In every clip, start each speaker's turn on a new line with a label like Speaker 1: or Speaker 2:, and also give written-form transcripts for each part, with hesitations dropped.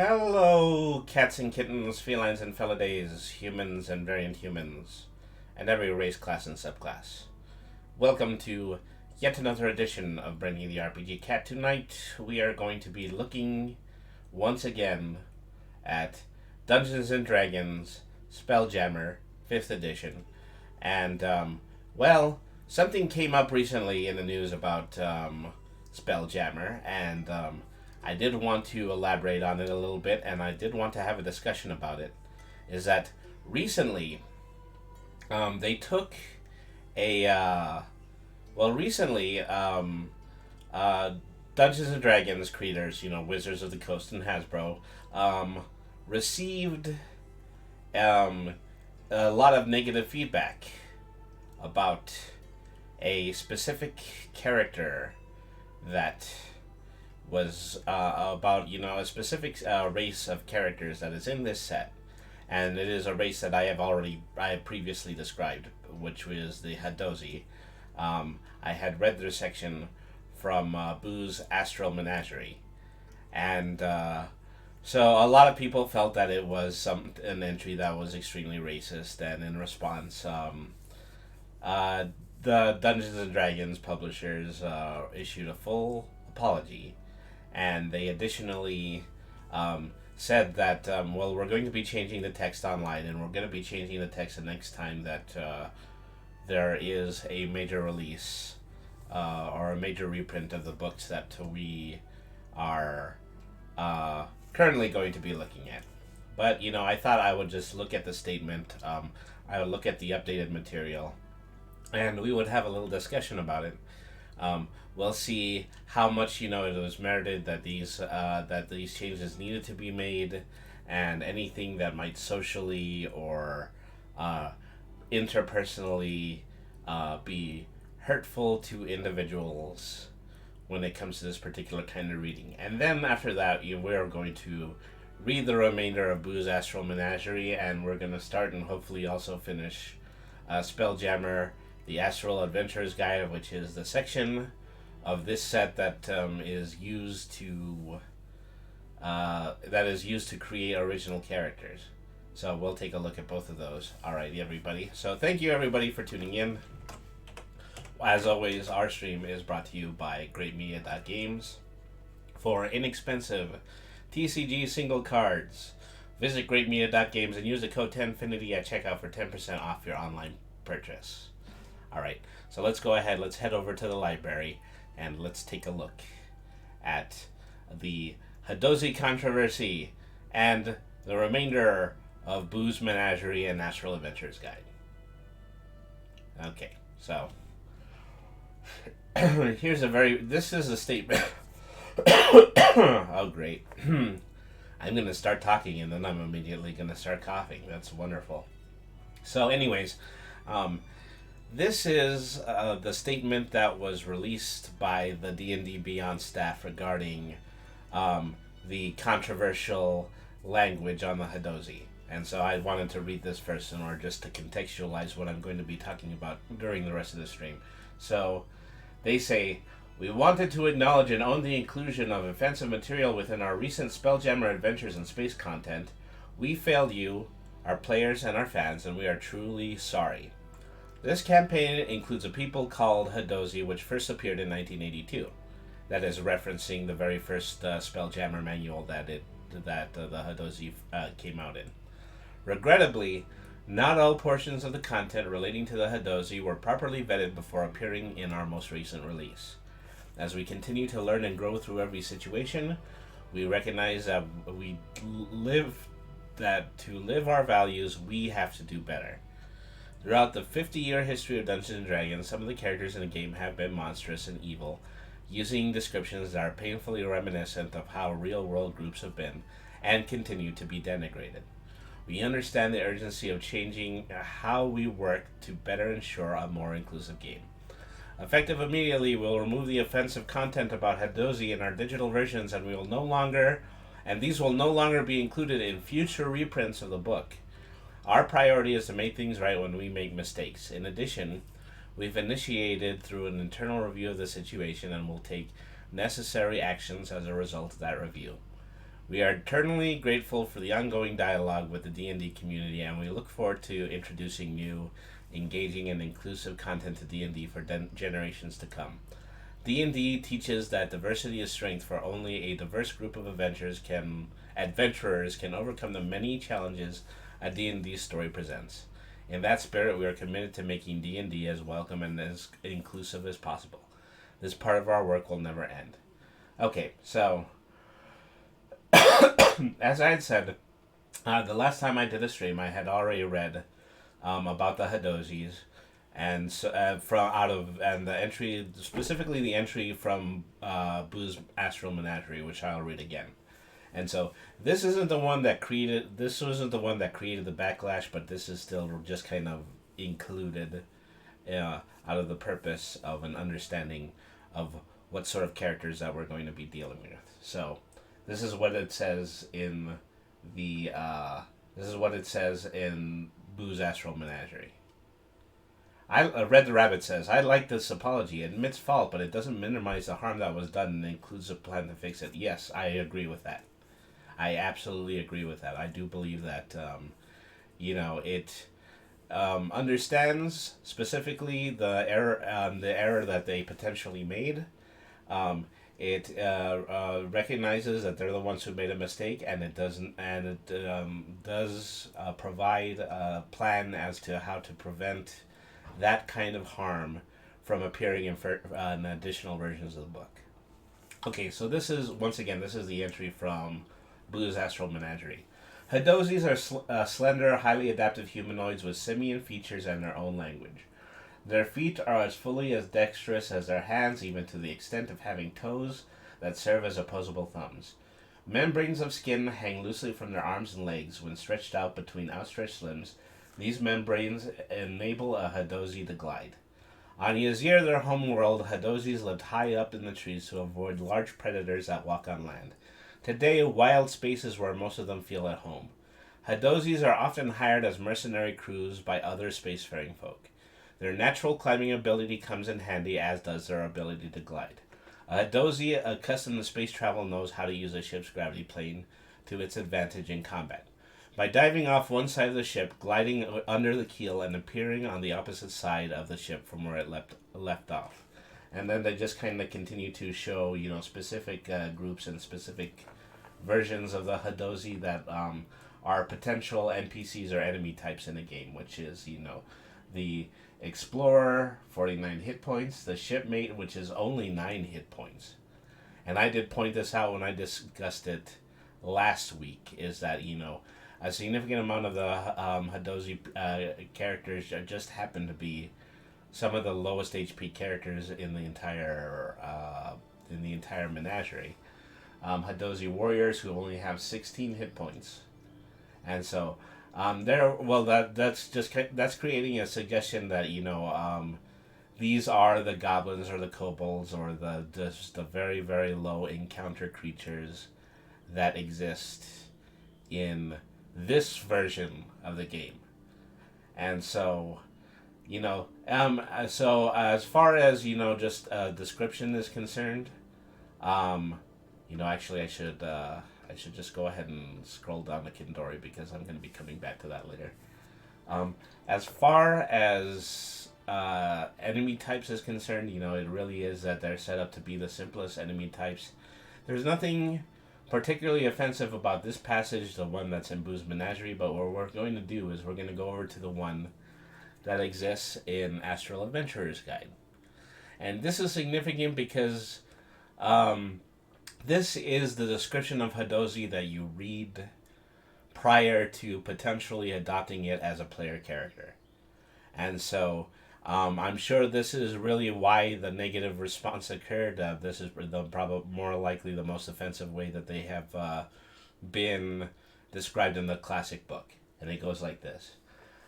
Speaker 1: Hello, cats and kittens, felines and felidaes, humans and variant humans, and every race, class, and subclass. Welcome to yet another edition of Bringing the RPG Cat. Tonight, we are going to be looking once again at Dungeons and Dragons Spelljammer 5th edition. And, something came up recently in the news about Spelljammer, and I did want to elaborate on it a little bit, and I did want to have a discussion about it. Is that recently they took a Dungeons and Dragons creators, Wizards of the Coast and Hasbro, received a lot of negative feedback about a specific character that was about a specific race of characters that is in this set, and it is a race that I have previously described, which was the Hadozi. I had read their section from Boo's Astral Menagerie, and so a lot of people felt that it was an entry that was extremely racist, and in response, the Dungeons and Dragons publishers issued a full apology. And they additionally said that, we're going to be changing the text online, and we're going to be changing the text the next time that there is a major release or a major reprint of the books that we are currently going to be looking at. But, I thought I would just look at the statement, I would look at the updated material, and we would have a little discussion about it. We'll see how much it was merited that these changes needed to be made, and anything that might socially or interpersonally be hurtful to individuals when it comes to this particular kind of reading. And then after that, we're going to read the remainder of Boo's Astral Menagerie, and we're going to start and hopefully also finish Spelljammer, the Astral Adventures Guide, which is the section of this set that is used to create original characters. So we'll take a look at both of those. Alrighty, everybody. So thank you, everybody, for tuning in. As always, our stream is brought to you by GreatMedia.Games. For inexpensive TCG single cards, visit GreatMedia.Games and use the code 10Finity at checkout for 10% off your online purchase. Alright, so let's go ahead, let's head over to the library, and let's take a look at the Hadozi controversy and the remainder of Boo's Menagerie and Astral Adventures Guide. Okay, so this is a statement. Oh, great. I'm going to start talking and then I'm immediately going to start coughing. That's wonderful. So anyways, this is the statement that was released by the D&D Beyond staff regarding the controversial language on the Hadozi. And so I wanted to read this first in order just to contextualize what I'm going to be talking about during the rest of the stream. So they say, "We wanted to acknowledge and own the inclusion of offensive material within our recent Spelljammer Adventures and Space content. We failed you, our players, and our fans, and we are truly sorry. This campaign includes a people called Hadozi, which first appeared in 1982. That is referencing the very first Spelljammer manual that the Hadozi came out in. Regrettably, not all portions of the content relating to the Hadozi were properly vetted before appearing in our most recent release. As we continue to learn and grow through every situation, we recognize that to live our values, we have to do better. Throughout the 50-year history of Dungeons & Dragons, some of the characters in the game have been monstrous and evil, using descriptions that are painfully reminiscent of how real-world groups have been and continue to be denigrated. We understand the urgency of changing how we work to better ensure a more inclusive game. Effective immediately, we'll remove the offensive content about Hadozi in our digital versions, and these will no longer be included in future reprints of the book. Our priority is to make things right when we make mistakes. In addition, we've initiated through an internal review of the situation and will take necessary actions as a result of that review. We are eternally grateful for the ongoing dialogue with the D&D community, and we look forward to introducing new, engaging, and inclusive content to D&D for generations to come. D&D teaches that diversity is strength, for only a diverse group of adventurers can overcome the many challenges a D&D story presents. In that spirit, we are committed to making D&D as welcome and as inclusive as possible. This part of our work will never end. Okay, so as I had said, the last time I did a stream, I had already read about the Hadozis, and so, the entry, specifically the entry from Boo's Astral Menagerie, which I'll read again. And so this wasn't the one that created the backlash, but this is still just kind of included out of the purpose of an understanding of what sort of characters that we're going to be dealing with. So this is what it says in Boo's Astral Menagerie. Red the Rabbit says, I like this apology. It admits fault, but it doesn't minimize the harm that was done and includes a plan to fix it. Yes, I agree with that. I absolutely agree with that. I do believe that, it understands specifically the error that they potentially made. It recognizes that they're the ones who made a mistake, and it does provide a plan as to how to prevent that kind of harm from appearing in additional versions of the book. Okay, so this is the entry from Boo's Astral Menagerie. Hadozis are slender, highly adaptive humanoids with simian features and their own language. Their feet are as fully as dexterous as their hands, even to the extent of having toes that serve as opposable thumbs. Membranes of skin hang loosely from their arms and legs. When stretched out between outstretched limbs, these membranes enable a Hadozi to glide. On Yazir, their home world, Hadozis lived high up in the trees to avoid large predators that walk on land. Today, wild spaces where most of them feel at home. Hadozis are often hired as mercenary crews by other spacefaring folk. Their natural climbing ability comes in handy, as does their ability to glide. A Hadozi accustomed to space travel knows how to use a ship's gravity plane to its advantage in combat. By diving off one side of the ship, gliding under the keel, and appearing on the opposite side of the ship from where it left off. And then they just kind of continue to show, specific groups and specific versions of the Hadozi that are potential NPCs or enemy types in the game, which is, the Explorer, 49 hit points, the Shipmate, which is only 9 hit points. And I did point this out when I discussed it last week, is that, a significant amount of the Hadozi characters just happen to be some of the lowest HP characters in the entire menagerie. Hadozi warriors who only have 16 hit points, and so that's creating a suggestion that these are the goblins or the kobolds or the very, very low encounter creatures that exist in this version of the game. And so so as far as just description is concerned, actually I should just go ahead and scroll down to Kindori, because I'm going to be coming back to that later. As far as enemy types is concerned, it really is that they're set up to be the simplest enemy types. There's nothing particularly offensive about this passage, the one that's in Boo's Menagerie, but what we're going to do is we're going to go over to the one that exists in Astral Adventurer's Guide. And this is significant because this is the description of Hadozi that you read prior to potentially adopting it as a player character. And so I'm sure this is really why the negative response occurred. This is probably more likely the most offensive way that they have been described in the classic book. And it goes like this.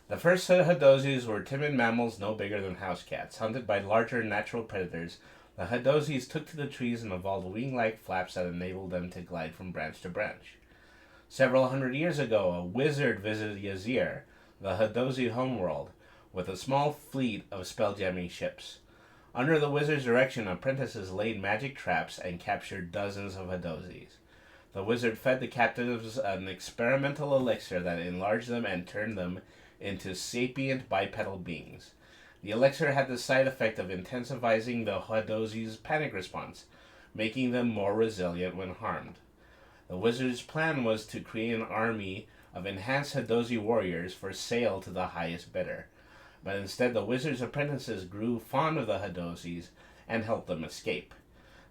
Speaker 1: The first set of Hadozis were timid mammals no bigger than house cats. Hunted by larger natural predators, the Hadozis took to the trees and evolved wing-like flaps that enabled them to glide from branch to branch. Several hundred years ago, a wizard visited Yazir, the Hadozi homeworld, with a small fleet of spelljamming ships. Under the wizard's direction, apprentices laid magic traps and captured dozens of Hadozis. The wizard fed the captives an experimental elixir that enlarged them and turned them into sapient bipedal beings. The elixir had the side effect of intensifying the Hadozzi's panic response, making them more resilient when harmed. The wizard's plan was to create an army of enhanced Hadozzi warriors for sale to the highest bidder. But instead, the wizard's apprentices grew fond of the Hadozzis and helped them escape.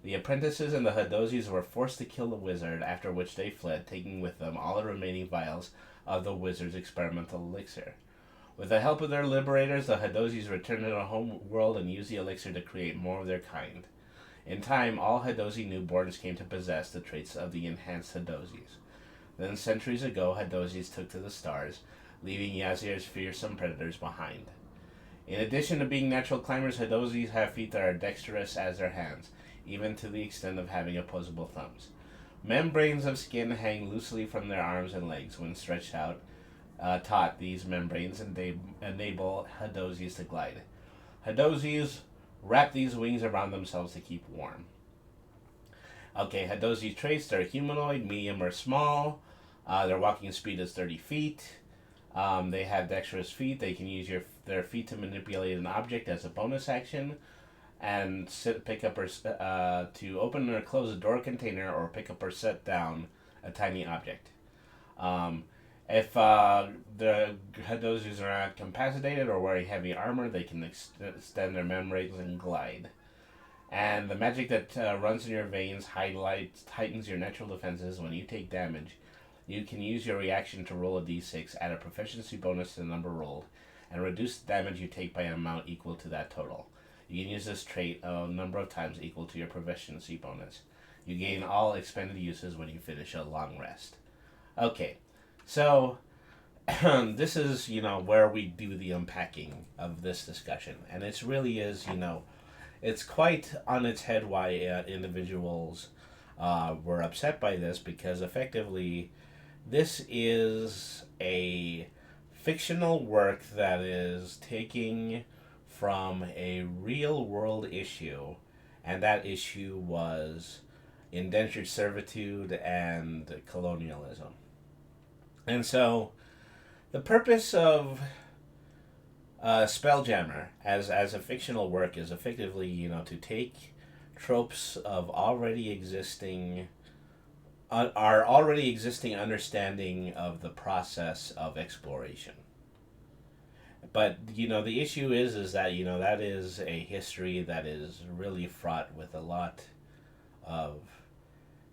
Speaker 1: The apprentices and the Hadozzis were forced to kill the wizard, after which they fled, taking with them all the remaining vials of the wizard's experimental elixir. With the help of their liberators, the Hadozzis returned to their home world and used the elixir to create more of their kind. In time, all Hadozzi newborns came to possess the traits of the enhanced Hadozzis. Then, centuries ago, Hadozzis took to the stars, leaving Yazir's fearsome predators behind. In addition to being natural climbers, Hadozzis have feet that are dexterous as their hands, even to the extent of having opposable thumbs. Membranes of skin hang loosely from their arms and legs. When stretched out, taut, these membranes enable Hadozzis to glide. Hadozzis wrap these wings around themselves to keep warm. Okay, Hadozzi traits, they're humanoid, medium or small. Their walking speed is 30 feet. They have dexterous feet. They can use their feet to manipulate an object as a bonus action, and pick up or to open or close a door container, or pick up or set down a tiny object. If the Hadozzis are not incapacitated or wearing heavy armor, they can extend their membranes and glide. And the magic that runs in your veins heightens your natural defenses. When you take damage, you can use your reaction to roll a d6, add a proficiency bonus to the number rolled, and reduce the damage you take by an amount equal to that total. You can use this trait a number of times equal to your proficiency bonus. You gain all expended uses when you finish a long rest. Okay, so this is, where we do the unpacking of this discussion. And it really is, it's quite on its head why individuals were upset by this, because effectively this is a fictional work that is taking from a real world issue, and that issue was indentured servitude and colonialism. And so the purpose of Spelljammer as a fictional work is effectively, to take tropes of already existing our already existing understanding of the process of exploration. But the issue is that that is a history that is really fraught with a lot of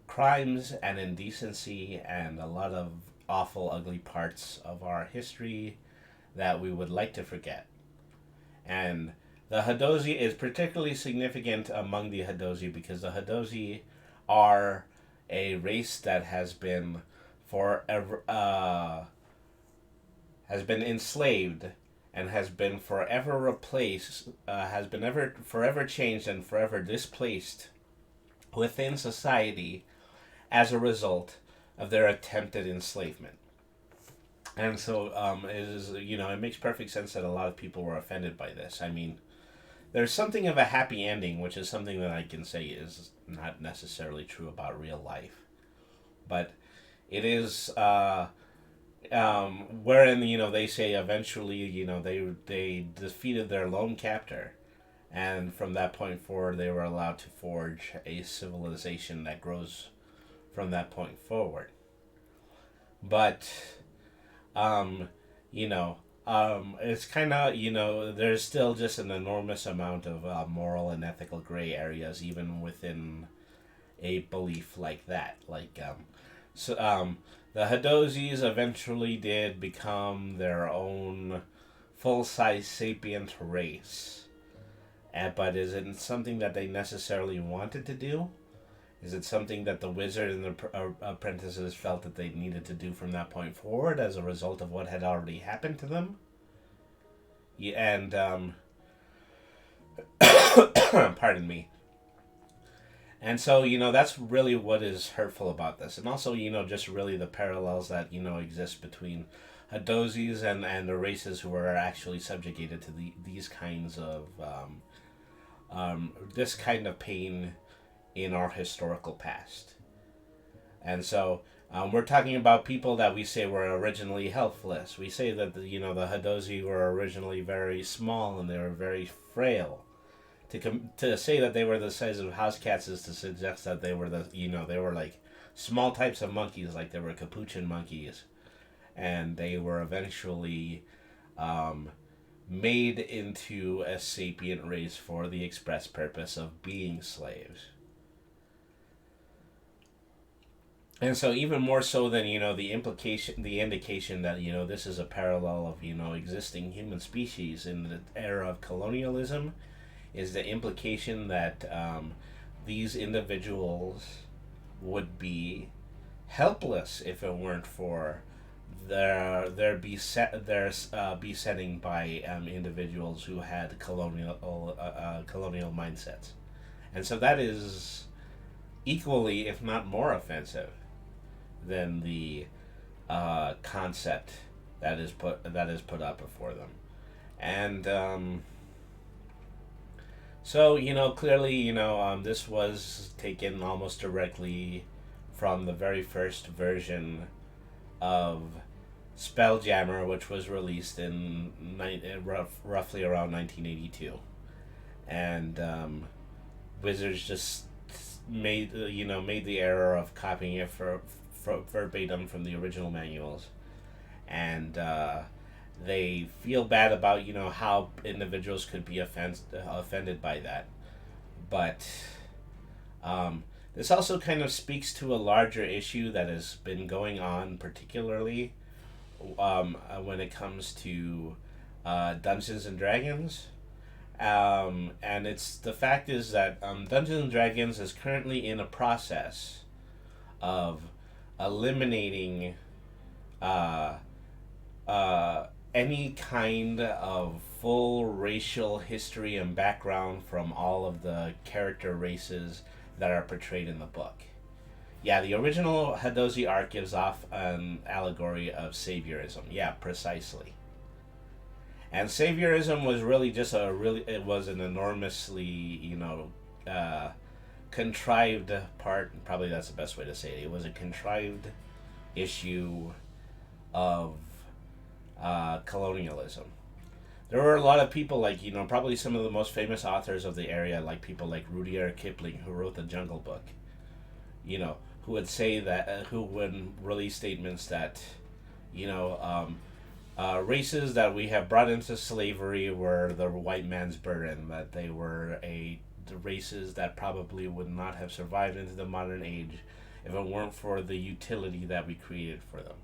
Speaker 1: crimes and indecency and a lot of awful, ugly parts of our history that we would like to forget. And the Hadozzi is particularly significant among the Hadozzi because the Hadozzi are a race that has been enslaved and has been forever replaced, has been forever changed and forever displaced within society as a result of their attempted enslavement. And so it makes perfect sense that a lot of people were offended by this. I mean, there's something of a happy ending, which is something that I can say is not necessarily true about real life. But it is wherein, they say eventually, they defeated their lone captor. And from that point forward, they were allowed to forge a civilization that grows from that point forward. But, it's kind of, there's still just an enormous amount of moral and ethical gray areas, even within a belief like that. The Hadozzis eventually did become their own full-size sapient race. But is it something that they necessarily wanted to do? Is it something that the wizard and the apprentices felt that they needed to do from that point forward as a result of what had already happened to them? Pardon me. And so, that's really what is hurtful about this. And also, just really the parallels that, exist between Hadozzis and the races who are actually subjugated to these kinds of, this kind of pain in our historical past. And so we're talking about people that we say were originally helpless. We say that the Hadozi were originally very small and they were very frail. To say that they were the size of house cats is to suggest that they were they were like small types of monkeys, like they were capuchin monkeys, and they were eventually made into a sapient race for the express purpose of being slaves. And so, even more so than the indication that this is a parallel of existing human species in the era of colonialism, is the implication that these individuals would be helpless if it weren't for their besetting by individuals who had colonial mindsets, and so that is equally, if not more, offensive than the concept that is put up before them. And so clearly this was taken almost directly from the very first version of Spelljammer, which was released in roughly around 1982, and Wizards just made the error of copying it for verbatim from the original manuals, and they feel bad about how individuals could be offended by that, but this also kind of speaks to a larger issue that has been going on, particularly when it comes to Dungeons and Dragons. And it's the fact is that Dungeons and Dragons is currently in a process of eliminating any kind of full racial history and background from all of the character races that are portrayed in the book. Yeah, the original Hadozi arc gives off an allegory of saviorism. Yeah, precisely. And saviorism was really just it was an enormously, contrived part, probably that's the best way to say it. It was a contrived issue of colonialism. There were a lot of people like, probably some of the most famous authors of the area, like people like Rudyard Kipling, who wrote the Jungle Book, who would say that, who would release statements that, races that we have brought into slavery were the white man's burden, that they were the races that probably would not have survived into the modern age if it weren't for the utility that we created for them.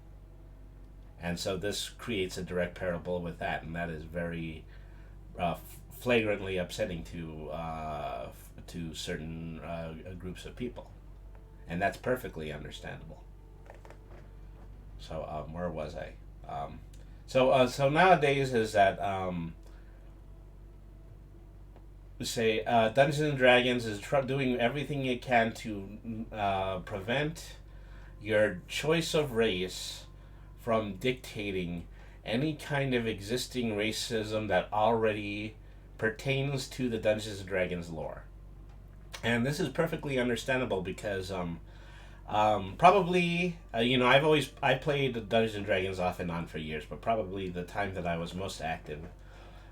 Speaker 1: And so this creates a direct parallel with that, and that is very flagrantly upsetting to certain groups of people, and that's perfectly understandable. So where was I? So nowadays is that Dungeons and Dragons is doing everything it can to prevent your choice of race from dictating any kind of existing racism that already pertains to the Dungeons and Dragons lore. And this is perfectly understandable because probably I played Dungeons and Dragons off and on for years, but probably the time that I was most active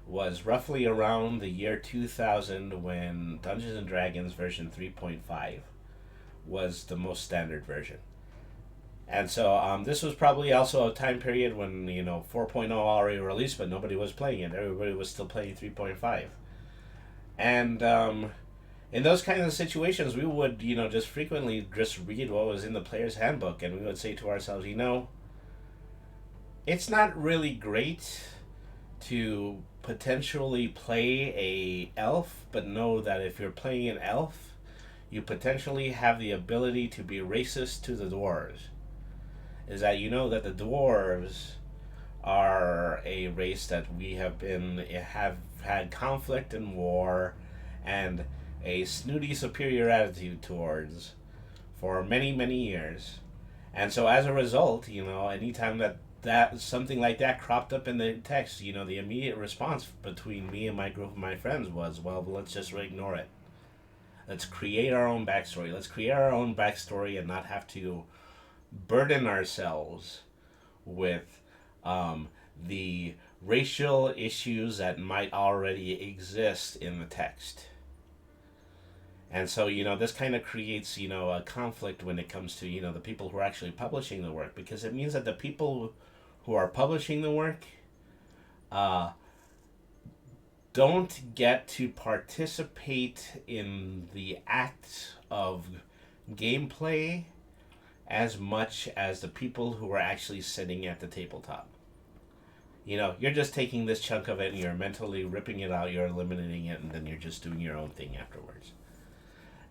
Speaker 1: was roughly around the year 2000, when Dungeons and Dragons version 3.5 was the most standard version. And so this was probably also a time period when 4.0 already released, but nobody was playing it. Everybody was still playing 3.5. And in those kinds of situations, we would just frequently just read what was in the player's handbook, and we would say to ourselves, it's not really great to potentially play a elf, but know that if you're playing an elf, you potentially have the ability to be racist to the dwarves. Is that that the dwarves are a race that we have had conflict and war and a snooty superior attitude towards for many, many years. And so as a result, anytime that something like that cropped up in the text, the immediate response between me and my group of my friends was, well, let's just ignore it. Let's create our own backstory. Let's create our own backstory and not have to burden ourselves with the racial issues that might already exist in the text. And so, this kind of creates, a conflict when it comes to, the people who are actually publishing the work, because it means that the people who are publishing the work don't get to participate in the act of gameplay as much as the people who are actually sitting at the tabletop. You're just taking this chunk of it and you're mentally ripping it out, you're eliminating it, and then you're just doing your own thing afterwards.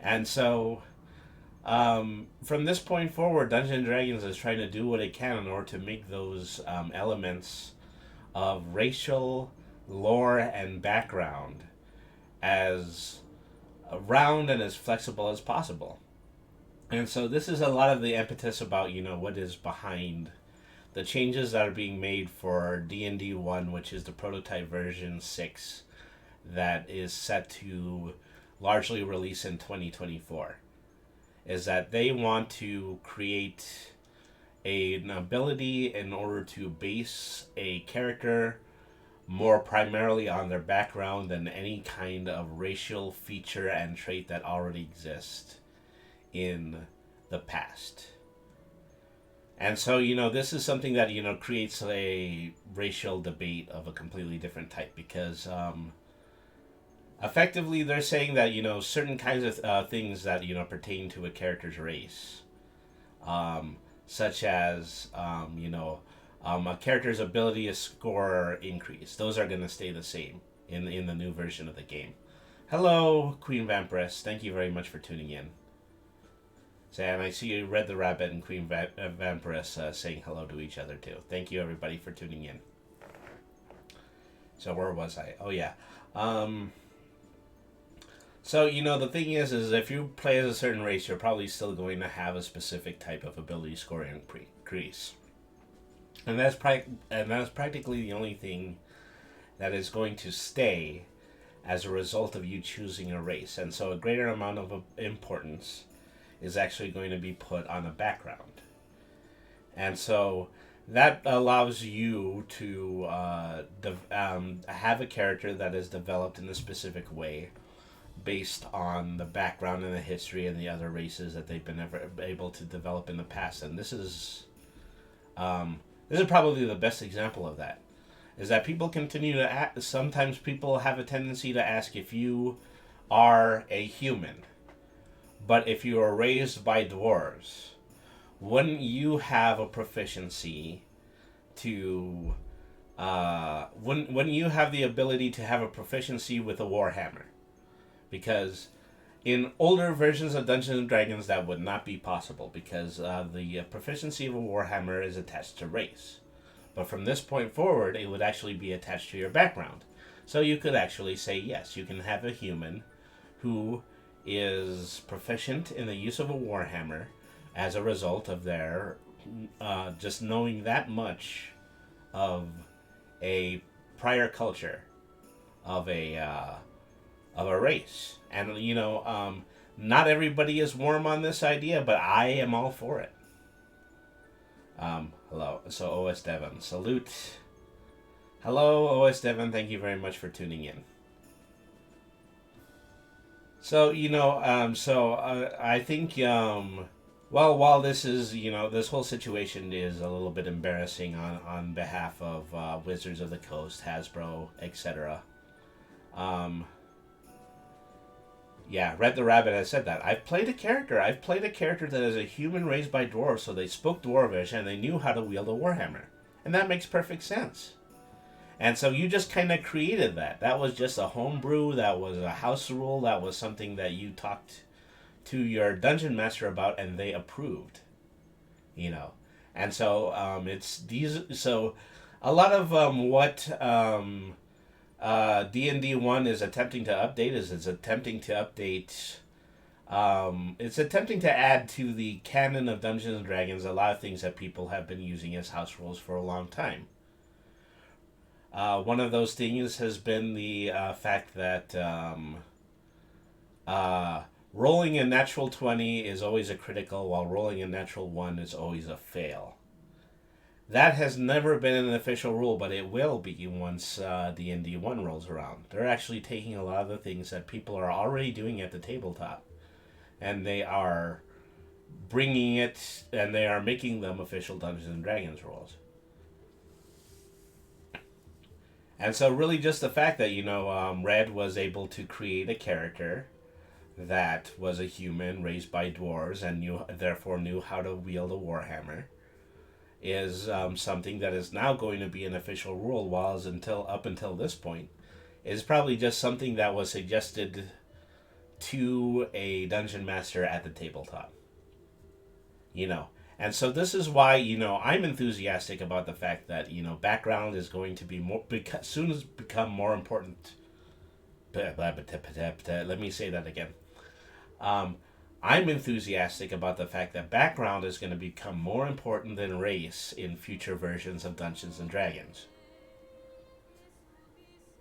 Speaker 1: And so, from this point forward, Dungeons & Dragons is trying to do what it can in order to make those elements of racial lore and background as round and as flexible as possible. And so this is a lot of the impetus about, what is behind the changes that are being made for D&D 1, which is the prototype version 6 that is set to largely release in 2024, is that they want to create an ability in order to base a character more primarily on their background than any kind of racial feature and trait that already exists in the past. And so, this is something that, creates a racial debate of a completely different type, because effectively they're saying that, certain kinds of things that, pertain to a character's race, such as, a character's ability to score increase, those are going to stay the same in the new version of the game. Hello, Queen Vampiress. Thank you very much for tuning in. And I see you, Red the Rabbit and Queen Vampiress saying hello to each other too. Thank you, everybody, for tuning in. So where was I? Oh, yeah. So, the thing is if you play as a certain race, you're probably still going to have a specific type of ability scoring increase. And that's practically the only thing that is going to stay as a result of you choosing a race. And so a greater amount of importance is actually going to be put on a background. And so that allows you to have a character that is developed in a specific way based on the background and the history and the other races that they've been able to develop in the past. And this is probably the best example of that, is that people continue to sometimes people have a tendency to ask if you are a human, but if you are raised by dwarves, wouldn't you have a proficiency to wouldn't you have the ability to have a proficiency with a warhammer? Because in older versions of Dungeons and Dragons, that would not be possible, because the proficiency of a warhammer is attached to race. But from this point forward, it would actually be attached to your background. So you could actually say, yes, you can have a human who is proficient in the use of a warhammer as a result of their just knowing that much of a prior culture of a race. And not everybody is warm on this idea, but I am all for it. Hello. So OS Devon, salute. Hello, OS Devon. Thank you very much for tuning in. So I think while this is this whole situation is a little bit embarrassing on behalf of Wizards of the Coast, Hasbro, etc. Yeah, Red the Rabbit has said that. I've played a character that is a human raised by dwarves, so they spoke Dwarvish and they knew how to wield a warhammer, and that makes perfect sense. And so you just kind of created that. That was just a homebrew. That was a house rule. That was something that you talked to your dungeon master about, and they approved. And so it's these. So a lot of what D&D 1 is attempting to update is it's attempting to add to the canon of Dungeons and Dragons a lot of things that people have been using as house rules for a long time. One of those things has been the fact that rolling a natural 20 is always a critical, while rolling a natural 1 is always a fail. That has never been an official rule, but it will be once D&D 1 rolls around. They're actually taking a lot of the things that people are already doing at the tabletop, and they are bringing it, and they are making them official Dungeons and Dragons rules. And so really just the fact that, Red was able to create a character that was a human raised by dwarves and therefore knew how to wield a warhammer is something that is now going to be an official rule, while up until this point is probably just something that was suggested to a dungeon master at the tabletop. And so this is why, I'm enthusiastic about the fact that, background is going to be soon as become more important. Let me say that again. I'm enthusiastic about the fact that background is going to become more important than race in future versions of Dungeons and Dragons.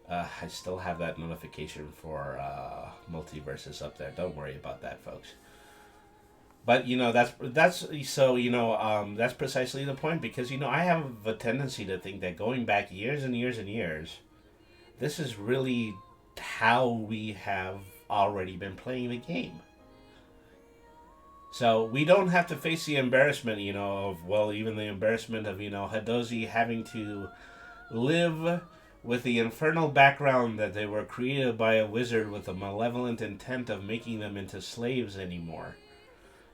Speaker 1: I still have that notification for multiverses up there. Don't worry about that, folks. But that's precisely the point, because I have a tendency to think that going back years and years and years, this is really how we have already been playing the game. So we don't have to face the embarrassment, even the embarrassment of, Hadozi having to live with the infernal background that they were created by a wizard with a malevolent intent of making them into slaves anymore.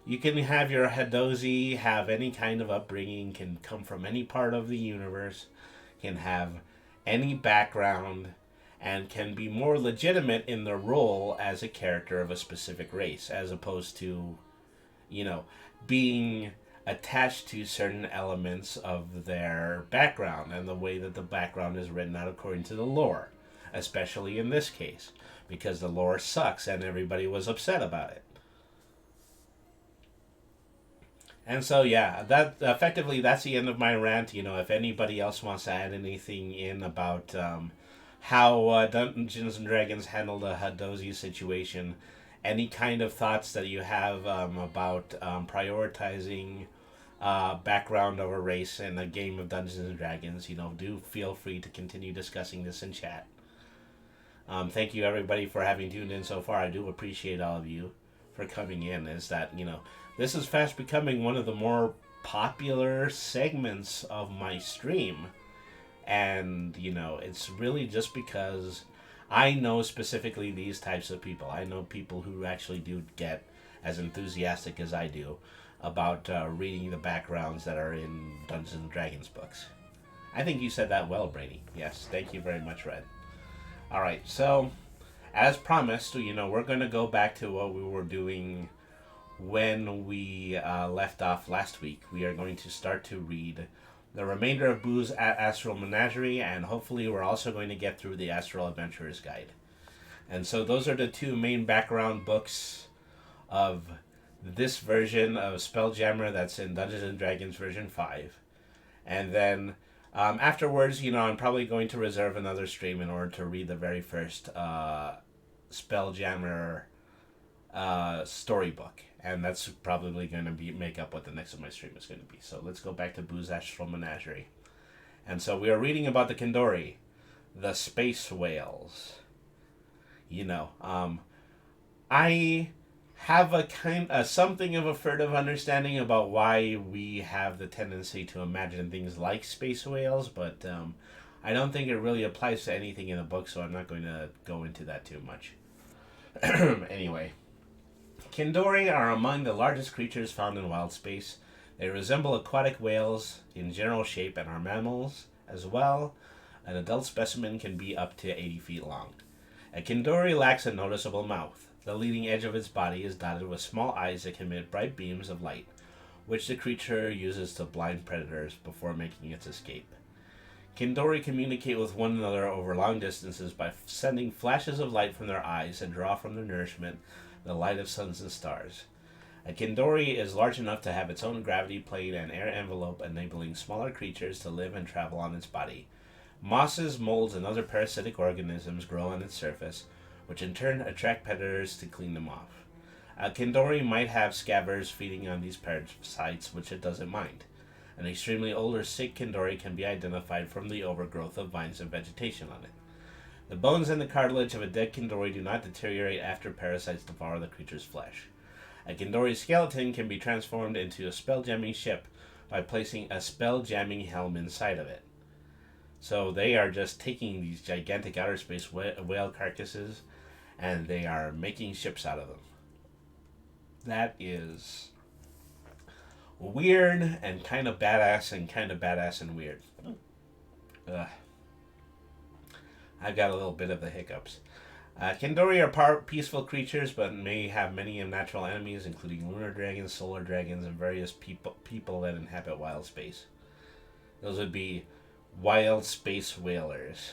Speaker 1: You can have your Hadozi have any kind of upbringing, can come from any part of the universe, can have any background, and can be more legitimate in their role as a character of a specific race, as opposed to, being attached to certain elements of their background and the way that the background is written out according to the lore, especially in this case, because the lore sucks and everybody was upset about it. And so, that's the end of my rant. If anybody else wants to add anything in about how Dungeons and Dragons handled the Hadozi situation, any kind of thoughts that you have about prioritizing background over race in a game of Dungeons and Dragons, do feel free to continue discussing this in chat. Thank you, everybody, for having tuned in so far. I do appreciate all of you for coming in. This is fast becoming one of the more popular segments of my stream. And, it's really just because I know specifically these types of people. I know people who actually do get as enthusiastic as I do about reading the backgrounds that are in Dungeons and Dragons books. I think you said that well, Brady. Yes, thank you very much, Red. Alright, so, as promised, we're going to go back to what we were doing when we left off last week. We are going to start to read the remainder of Boo's Astral Menagerie, and hopefully we're also going to get through the Astral Adventurer's Guide. And so those are the two main background books of this version of Spelljammer that's in Dungeons and Dragons version 5. And then afterwards, I'm probably going to reserve another stream in order to read the very first Spelljammer storybook. And that's probably going to make up what the next of my stream is going to be. So let's go back to Boo's Astral Menagerie. And so we are reading about the Kindori, the space whales. I have something of a furtive understanding about why we have the tendency to imagine things like space whales, but I don't think it really applies to anything in the book, so I'm not going to go into that too much. Anyway. Kindori are among the largest creatures found in wild space. They resemble aquatic whales in general shape and are mammals as well. An adult specimen can be up to 80 feet long. A Kindori lacks a noticeable mouth. The leading edge of its body is dotted with small eyes that can emit bright beams of light, which the creature uses to blind predators before making its escape. Kindori communicate with one another over long distances by sending flashes of light from their eyes and draw from their nourishment the light of suns and stars. A Kindori is large enough to have its own gravity plane and air envelope, enabling smaller creatures to live and travel on its body. Mosses, molds, and other parasitic organisms grow on its surface, which in turn attract predators to clean them off. A Kindori might have Scabbers feeding on these parasites, which it doesn't mind. An extremely old or sick Kindori can be identified from the overgrowth of vines and vegetation on it. The bones and the cartilage of a dead Kindori do not deteriorate after parasites devour the creature's flesh. A Kindori skeleton can be transformed into a spell-jamming ship by placing a spell-jamming helm inside of it. So they are just taking these gigantic outer space whale carcasses and they are making ships out of them. That is weird and kind of badass and weird. Ugh. I've got a little bit of the hiccups. Kindori are peaceful creatures, but may have many unnatural enemies, including lunar dragons, solar dragons, and various people that inhabit wild space. Those would be wild space whalers,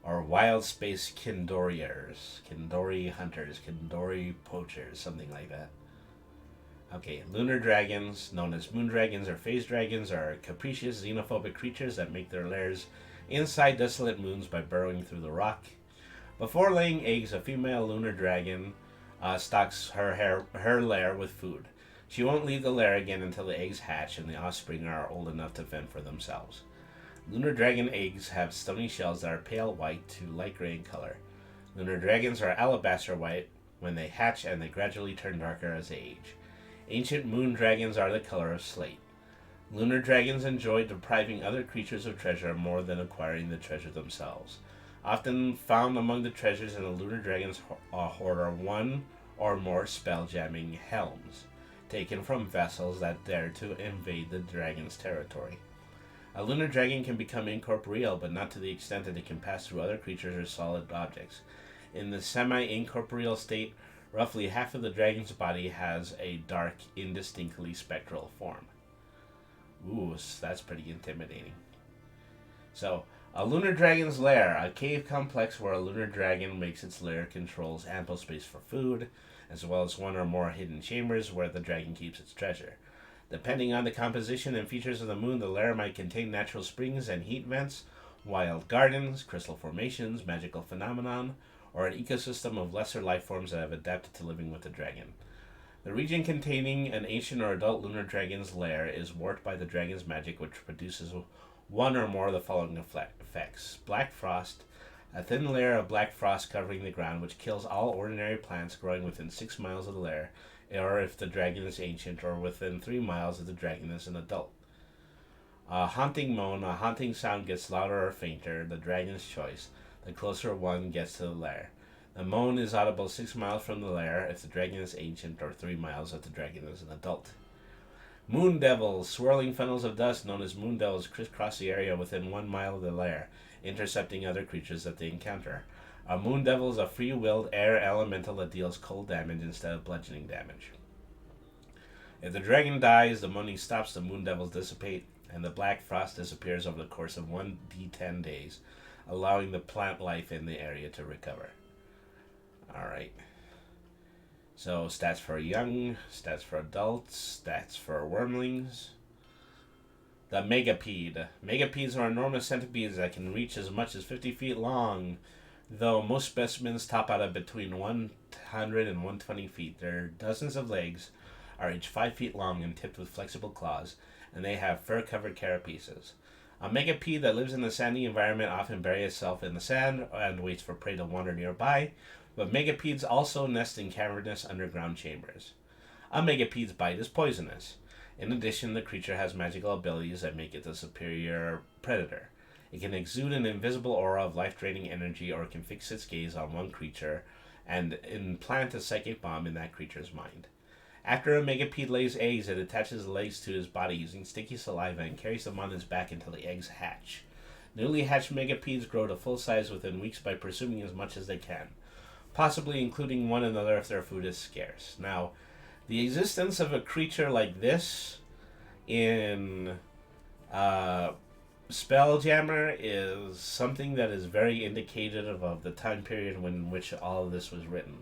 Speaker 1: or wild space Kindoriers, Kindori hunters, Kindori poachers, something like that. Okay, lunar dragons, known as moon dragons or phase dragons, are capricious, xenophobic creatures that make their lairs inside desolate moons by burrowing through the rock. Before laying eggs, a female lunar dragon stocks her lair with food. She won't leave the lair again until the eggs hatch and the offspring are old enough to fend for themselves. Lunar dragon eggs have stony shells that are pale white to light gray in color. Lunar dragons are alabaster white when they hatch, and they gradually turn darker as they age. Ancient moon dragons are the color of slate. Lunar dragons enjoy depriving other creatures of treasure more than acquiring the treasure themselves. Often found among the treasures in the lunar dragon's hoard are one or more spell-jamming helms, taken from vessels that dare to invade the dragon's territory. A lunar dragon can become incorporeal, but not to the extent that it can pass through other creatures or solid objects. In the semi-incorporeal state, roughly half of the dragon's body has a dark, indistinctly spectral form. Ooh, that's pretty intimidating. So, a lunar dragon's lair, a cave complex where a lunar dragon makes its lair, controls ample space for food, as well as one or more hidden chambers where the dragon keeps its treasure. Depending on the composition and features of the moon, the lair might contain natural springs and heat vents, wild gardens, crystal formations, magical phenomenon, or an ecosystem of lesser life forms that have adapted to living with the dragon. The region containing an ancient or adult lunar dragon's lair is warped by the dragon's magic, which produces one or more of the following effects. Black frost, a thin layer of black frost covering the ground, which kills all ordinary plants growing within 6 miles of the lair, or if the dragon is ancient, or within 3 miles if the dragon is an adult. A haunting moan, a haunting sound gets louder or fainter, the dragon's choice, the closer one gets to the lair. The moan is audible 6 miles from the lair if the dragon is ancient, or 3 miles if the dragon is an adult. Moon devils, swirling funnels of dust known as moon devils, crisscross the area within 1 mile of the lair, intercepting other creatures that they encounter. A moon devil is a free-willed air elemental that deals cold damage instead of bludgeoning damage. If the dragon dies, the moaning stops, the moon devils dissipate, and the black frost disappears over the course of 1d10 days, allowing the plant life in the area to recover. Alright. So, stats for young, stats for adults, stats for wormlings. The megapede. Megapedes are enormous centipedes that can reach as much as 50 feet long, though most specimens top out at between 100 and 120 feet. Their dozens of legs are each 5 feet long and tipped with flexible claws, and they have fur-covered carapaces. A megapede that lives in a sandy environment often buries itself in the sand and waits for prey to wander nearby, but megapedes also nest in cavernous underground chambers. A megapede's bite is poisonous. In addition, the creature has magical abilities that make it a superior predator. It can exude an invisible aura of life-draining energy, or it can fix its gaze on one creature and implant a psychic bomb in that creature's mind. After a megapede lays eggs, it attaches the legs to his body using sticky saliva and carries them on its back until the eggs hatch. Newly hatched megapedes grow to full size within weeks by pursuing as much as they can, possibly including one another if their food is scarce. Now, the existence of a creature like this in Spelljammer is something that is very indicative of the time period in which all of this was written.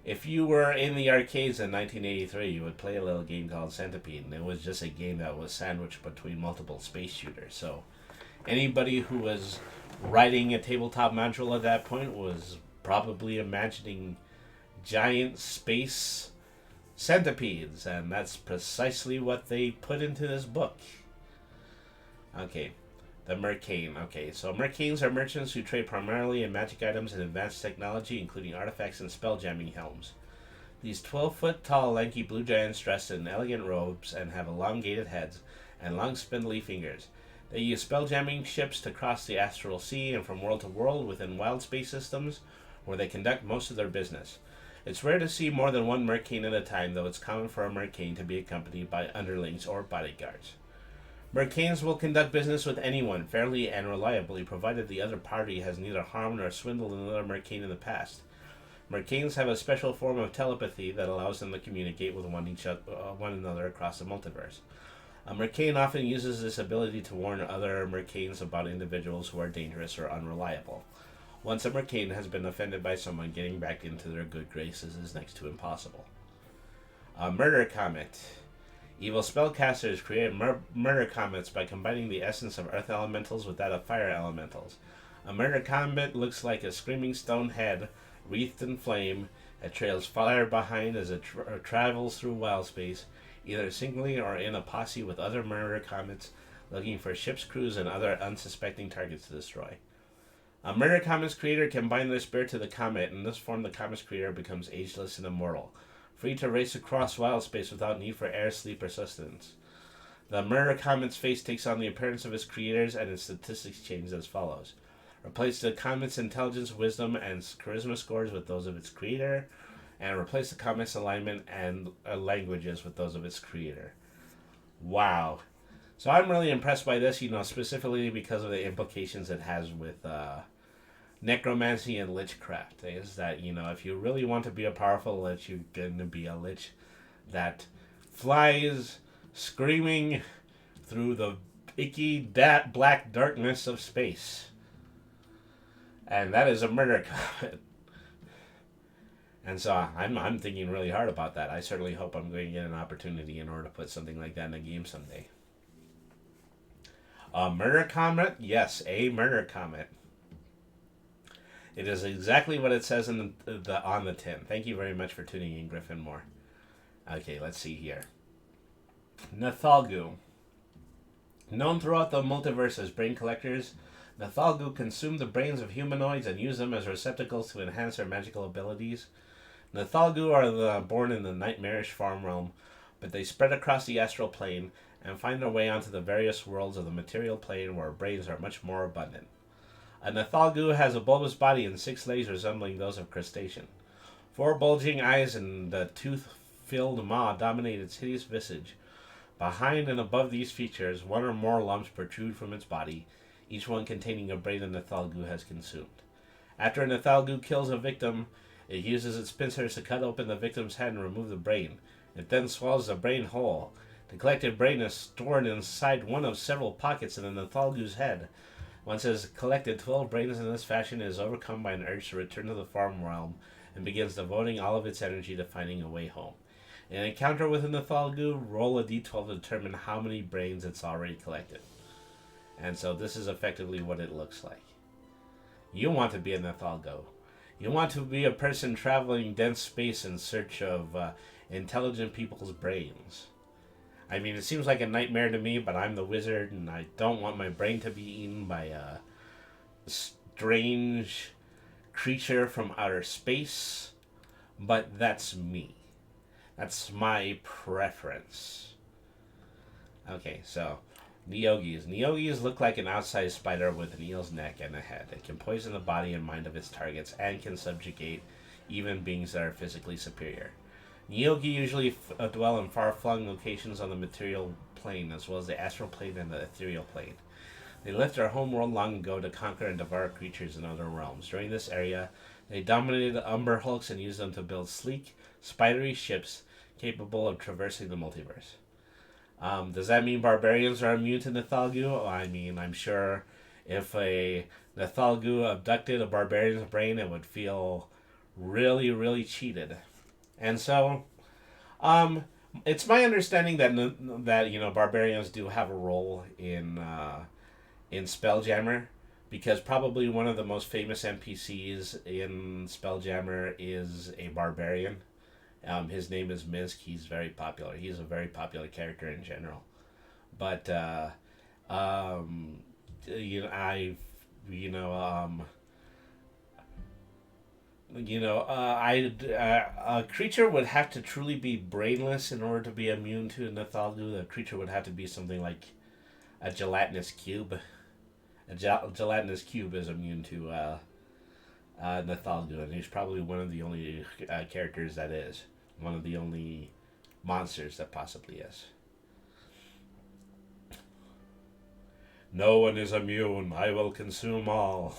Speaker 1: If you were in the arcades in 1983, you would play a little game called Centipede, and it was just a game that was sandwiched between multiple space shooters. So anybody who was writing a tabletop module at that point was probably imagining giant space centipedes, and that's precisely what they put into this book. Okay, the Merkame. Okay, so Merkanes are merchants who trade primarily in magic items and advanced technology, including artifacts and spelljamming helms. These 12-foot tall, lanky blue giants dressed in elegant robes and have elongated heads and long spindly fingers. They use spelljamming ships to cross the Astral C and from world to world within wild space systems, where they conduct most of their business. It's rare to see more than one Merkane at a time, though it's common for a Merkane to be accompanied by underlings or bodyguards. Merkanes will conduct business with anyone fairly and reliably, provided the other party has neither harmed nor swindled another Merkane in the past. Merkanes have a special form of telepathy that allows them to communicate with one another across the multiverse. A Merkane often uses this ability to warn other Merkanes about individuals who are dangerous or unreliable. Once a Merkane has been offended by someone, getting back into their good graces is next to impossible. A Murder Comet. Evil spellcasters create murder comets by combining the essence of earth elementals with that of fire elementals. A murder comet looks like a screaming stone head wreathed in flame. It trails fire behind as it travels through wild space, either singly or in a posse with other murder comets looking for ship's crews and other unsuspecting targets to destroy. A murder comet's creator can bind their spirit to the comet. In this form, the comet's creator becomes ageless and immortal, free to race across wild space without need for air, sleep, or sustenance. The murder comet's face takes on the appearance of its creators, and its statistics change as follows. Replace the comet's intelligence, wisdom, and charisma scores with those of its creator, and replace the comet's alignment and languages with those of its creator. Wow. So I'm really impressed by this, specifically because of the implications it has with necromancy and lichcraft. Is that, if you really want to be a powerful lich, you're going to be a lich that flies screaming through the icky, black darkness of space. And that is a murder comet. And so I'm thinking really hard about that. I certainly hope I'm going to get an opportunity in order to put something like that in a game someday. A murder comet? Yes, a murder comet. It is exactly what it says in on the tin. Thank you very much for tuning in, Griffin Moore. Okay, let's see here. Nethalgu. Known throughout the multiverse as brain collectors, Nathalgo consume the brains of humanoids and use them as receptacles to enhance their magical abilities. Nathalgo are born in the nightmarish farm realm, but they spread across the astral plane and find their way onto the various worlds of the material plane where brains are much more abundant. A Nathalgu has a bulbous body and 6 legs resembling those of crustacean. 4 bulging eyes and the tooth-filled maw dominate its hideous visage. Behind and above these features, 1 or more lumps protrude from its body, each one containing a brain a Nethalgu has consumed. After a Nethalgu kills a victim, it uses its pincers to cut open the victim's head and remove the brain. It then swallows the brain whole. The collected brain is stored inside one of several pockets in the Nethalgu's head. Once it has collected 12 brains in this fashion, it is overcome by an urge to return to the farm realm and begins devoting all of its energy to finding a way home. In an encounter with a Nethalgu, roll a d12 to determine how many brains it's already collected. And so this is effectively what it looks like. You want to be a Nathalgo. You want to be a person traveling dense space in search of intelligent people's brains. I mean, it seems like a nightmare to me, but I'm the wizard, and I don't want my brain to be eaten by a strange creature from outer space. But that's me. That's my preference. Okay, so Yogis. Yogis look like an outsized spider with an eel's neck and a head. It can poison the body and mind of its targets and can subjugate even beings that are physically superior. Yogi usually dwell in far-flung locations on the material plane, as well as the astral plane and the ethereal plane. They left their homeworld long ago to conquer and devour creatures in other realms. During this area, they dominated the Umber Hulks and used them to build sleek, spidery ships capable of traversing the multiverse. Does that mean barbarians are immune to Nethalgu? I mean, I'm sure if a Nethalgu abducted a barbarian's brain, it would feel really, really cheated. And so, it's my understanding that barbarians do have a role in Spelljammer, because probably one of the most famous NPCs in Spelljammer is a barbarian. His name is Misk. He's very popular. He's a very popular character in general. But um, you know, I, you know, a creature would have to truly be brainless in order to be immune to Nathalgu. The creature would have to be something like a gelatinous cube. Gelatinous cube is immune to Nathalgu, and he's probably one of the only characters that is. One of the only monsters that possibly is. No one is immune. I will consume all.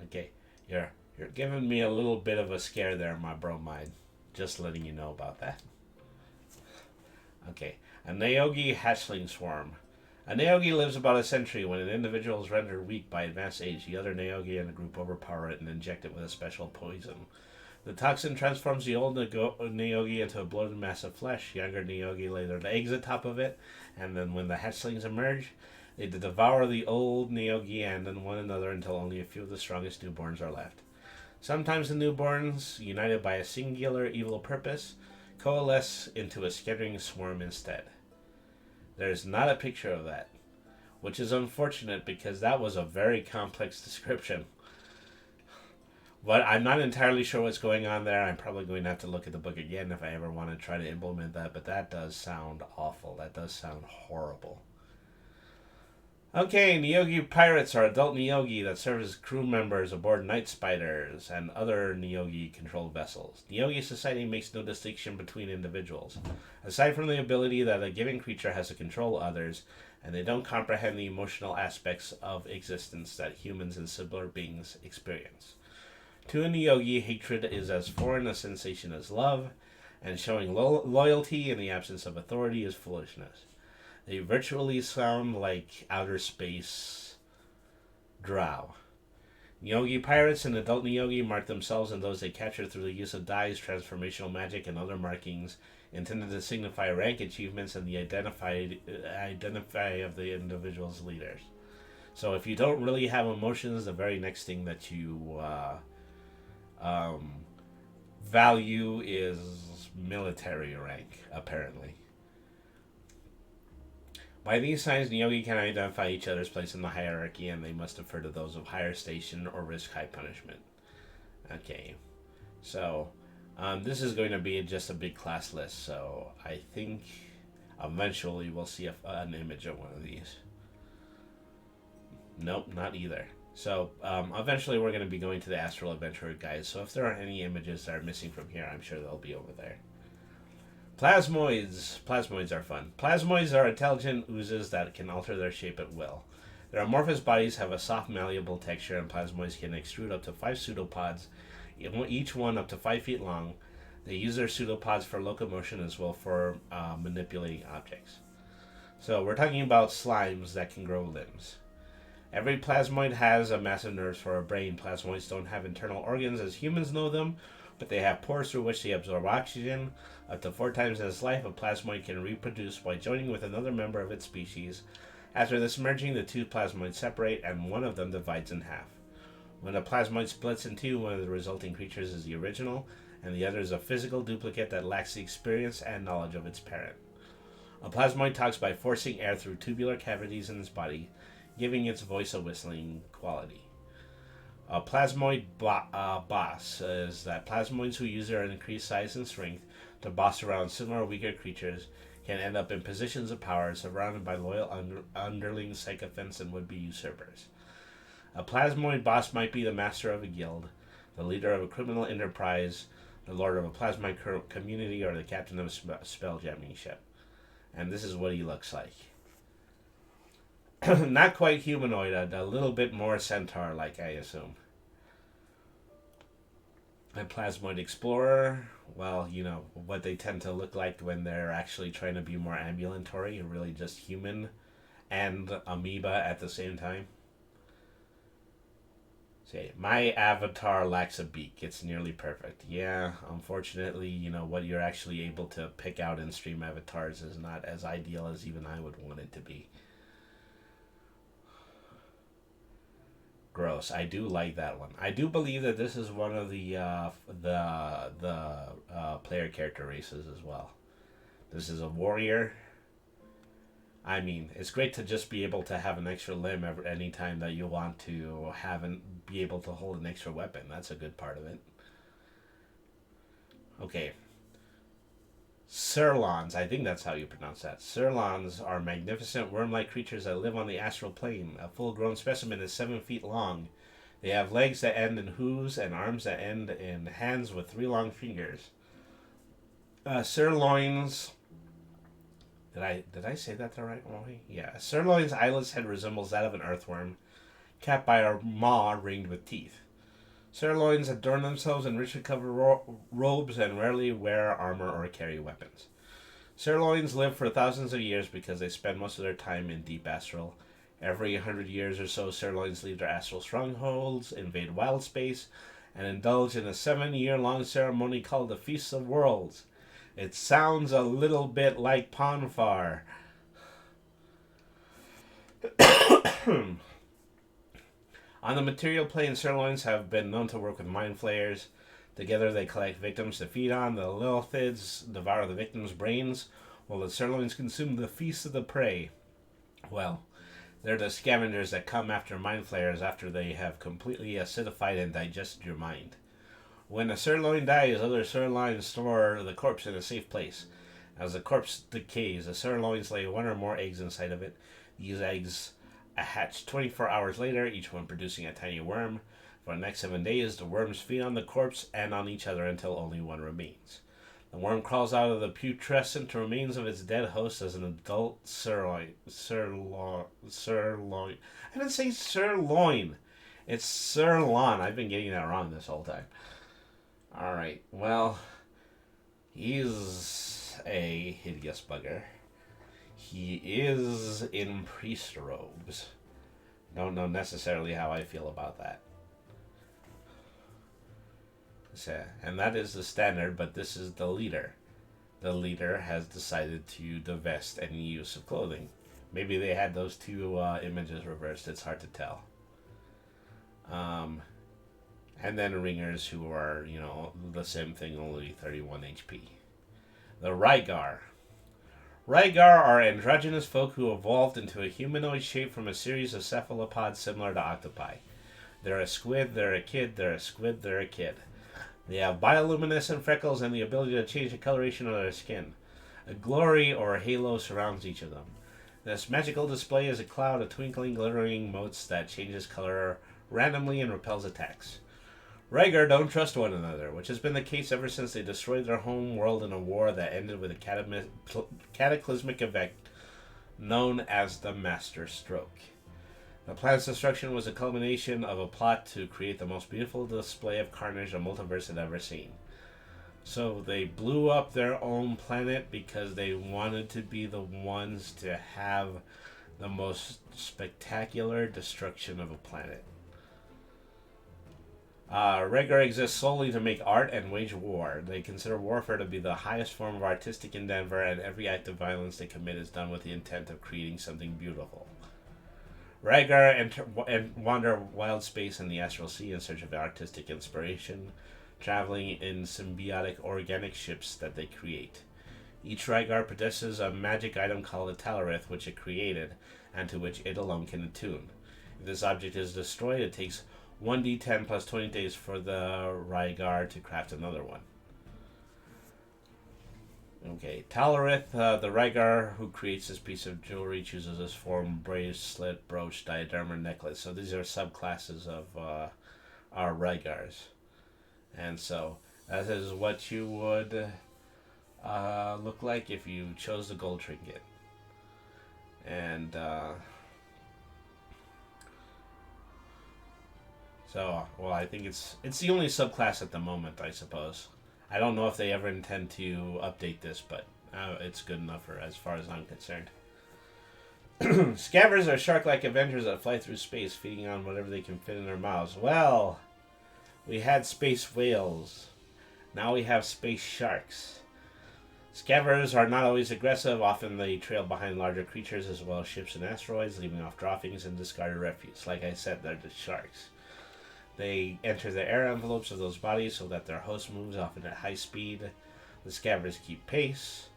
Speaker 1: Okay, you're giving me a little bit of a scare there, my bromide. Just letting you know about that. Okay, a Yogi hatchling swarm. A Yogi lives about a century. When an individual is rendered weak by advanced age, the other Yogi in the group overpower it and inject it with a special poison. The toxin transforms the old Yogi into a bloated mass of flesh. Younger Yogi lay their eggs atop of it, and then when the hatchlings emerge, they devour the old Yogi and then one another until only a few of the strongest newborns are left. Sometimes the newborns, united by a singular evil purpose, coalesce into a scattering swarm instead. There's not a picture of that, which is unfortunate because that was a very complex description. But I'm not entirely sure what's going on there. I'm probably going to have to look at the book again if I ever want to try to implement that, but that does sound awful. That does sound horrible. Okay, Yogi pirates are adult Yogi that serve as crew members aboard Night Spiders and other Yogi-controlled vessels. Yogi society makes no distinction between individuals, aside from the ability that a given creature has to control others, and they don't comprehend the emotional aspects of existence that humans and similar beings experience. To a Yogi, hatred is as foreign a sensation as love, and showing loyalty in the absence of authority is foolishness. They virtually sound like outer space drow. Yogi pirates and adult Yogi mark themselves and those they capture through the use of dyes, transformational magic, and other markings intended to signify rank achievements and the identify of the individual's leaders. So if you don't really have emotions, the very next thing that you value is military rank, apparently. By these signs, Yogi can identify each other's place in the hierarchy, and they must defer to those of higher station or risk high punishment. Okay, so this is going to be just a big class list, so I think eventually we'll see an image of one of these. Nope, not either. So eventually we're going to be going to the Astral Adventurer guide, so if there are any images that are missing from here, I'm sure they'll be over there. Plasmoids. Plasmoids are fun. Plasmoids are intelligent oozes that can alter their shape at will. Their amorphous bodies have a soft, malleable texture, and plasmoids can extrude up to 5 pseudopods, each one up to 5 feet long. They use their pseudopods for locomotion as well for manipulating objects. So we're talking about slimes that can grow limbs. Every plasmoid has a massive nerves for a brain. Plasmoids don't have internal organs as humans know them, but they have pores through which they absorb oxygen. Up to 4 times in its life, a plasmoid can reproduce by joining with another member of its species. After this merging, the 2 plasmoids separate and one of them divides in half. When a plasmoid splits in 2, one of the resulting creatures is the original, and the other is a physical duplicate that lacks the experience and knowledge of its parent. A plasmoid talks by forcing air through tubular cavities in its body, giving its voice a whistling quality. A plasmoid boss is that plasmoids who use their increased size and strength to boss around similar weaker creatures can end up in positions of power surrounded by loyal underlings, sycophants, and would-be usurpers. A plasmoid boss might be the master of a guild, the leader of a criminal enterprise, the lord of a plasmoid community, or the captain of a spelljamming ship. And this is what he looks like. Not quite humanoid, a little bit more centaur-like, I assume. A plasmoid explorer, well, you know, what they tend to look like when they're actually trying to be more ambulatory, really just human and amoeba at the same time. Say, my avatar lacks a beak. It's nearly perfect. Yeah, unfortunately, you know, what you're actually able to pick out in stream avatars is not as ideal as even I would want it to be. Boros. I do like that one. I do believe that this is one of the player character races as well. This is a warrior. I mean, it's great to just be able to have an extra limb any time that you want to have and be able to hold an extra weapon. That's a good part of it. Okay. Sirlons, I think that's how you pronounce that. Sirlons are magnificent worm-like creatures that live on the Astral Plane. A full-grown specimen is 7 feet long. They have legs that end in hooves and arms that end in hands with 3 long fingers. Sirloins... Did I say that the right way? Yeah. A sirloin's eyeless head resembles that of an earthworm, capped by a maw ringed with teeth. Sirloins adorn themselves in richly covered robes and rarely wear armor or carry weapons. Sirloins live for thousands of years because they spend most of their time in deep astral. Every 100 years or so, sirloins leave their astral strongholds, invade wild space, and indulge in a 7-year-long ceremony called the Feast of Worlds. It sounds a little bit like Ponfar. On the material plane, sirloins have been known to work with mind flayers. Together they collect victims to feed on. The lilithids devour the victims' brains, while the sirloins consume the feast of the prey. Well, they're the scavengers that come after mind flayers after they have completely acidified and digested your mind. When a sirloin dies, other sirloins store the corpse in a safe place. As the corpse decays, the sirloins lay 1 or more eggs inside of it. These eggs hatch 24 hours later, each one producing a tiny worm. For the next 7 days, the worms feed on the corpse and on each other until only one remains. The worm crawls out of the putrescent remains of its dead host as an adult sirloin. I've been saying sirloin. It's sirlon. I've been getting that wrong this whole time. Alright, well, he's a hideous bugger. He is in priest robes. Don't know necessarily how I feel about that. So, and that is the standard, but this is the leader. The leader has decided to divest any use of clothing. Maybe they had those 2 images reversed. It's hard to tell. And then ringers who are, the same thing, only 31 HP. The Rygar. Rygar are androgynous folk who evolved into a humanoid shape from a series of cephalopods similar to octopi. They're a squid, they're a kid, they're a squid, they're a kid. They have bioluminescent freckles and the ability to change the coloration of their skin. A glory or a halo surrounds each of them. This magical display is a cloud of twinkling, glittering motes that changes color randomly and repels attacks. Rygar don't trust one another, which has been the case ever since they destroyed their home world in a war that ended with a cataclysmic event known as the Master Stroke. The planet's destruction was a culmination of a plot to create the most beautiful display of carnage the multiverse had ever seen. So they blew up their own planet because they wanted to be the ones to have the most spectacular destruction of a planet. Rygar exists solely to make art and wage war. They consider warfare to be the highest form of artistic endeavor, and every act of violence they commit is done with the intent of creating something beautiful. Rygar wander wild space in the Astral C in search of artistic inspiration, traveling in symbiotic organic ships that they create. Each Rygar possesses a magic item called a Talarith, which it created, and to which it alone can attune. If this object is destroyed, it takes 1d10 plus 20 days for the Rygar to craft another one. Okay, Talarith, the Rygar who creates this piece of jewelry chooses this form: bracelet, brooch, diadem, or necklace. So these are subclasses of our Rygars. And so that is what you would look like if you chose the gold trinket. And so, well, I think it's the only subclass at the moment, I suppose. I don't know if they ever intend to update this, but it's good enough for as far as I'm concerned. Scabbers are shark-like avengers that fly through space, feeding on whatever they can fit in their mouths. Well, we had space whales. Now we have space sharks. Scabbers are not always aggressive. Often they trail behind larger creatures as well as ships and asteroids, leaving off droppings and discarded refuse. Like I said, they're the sharks. They enter the air envelopes of those bodies so that their host moves often at high speed. The Scabbers keep pace.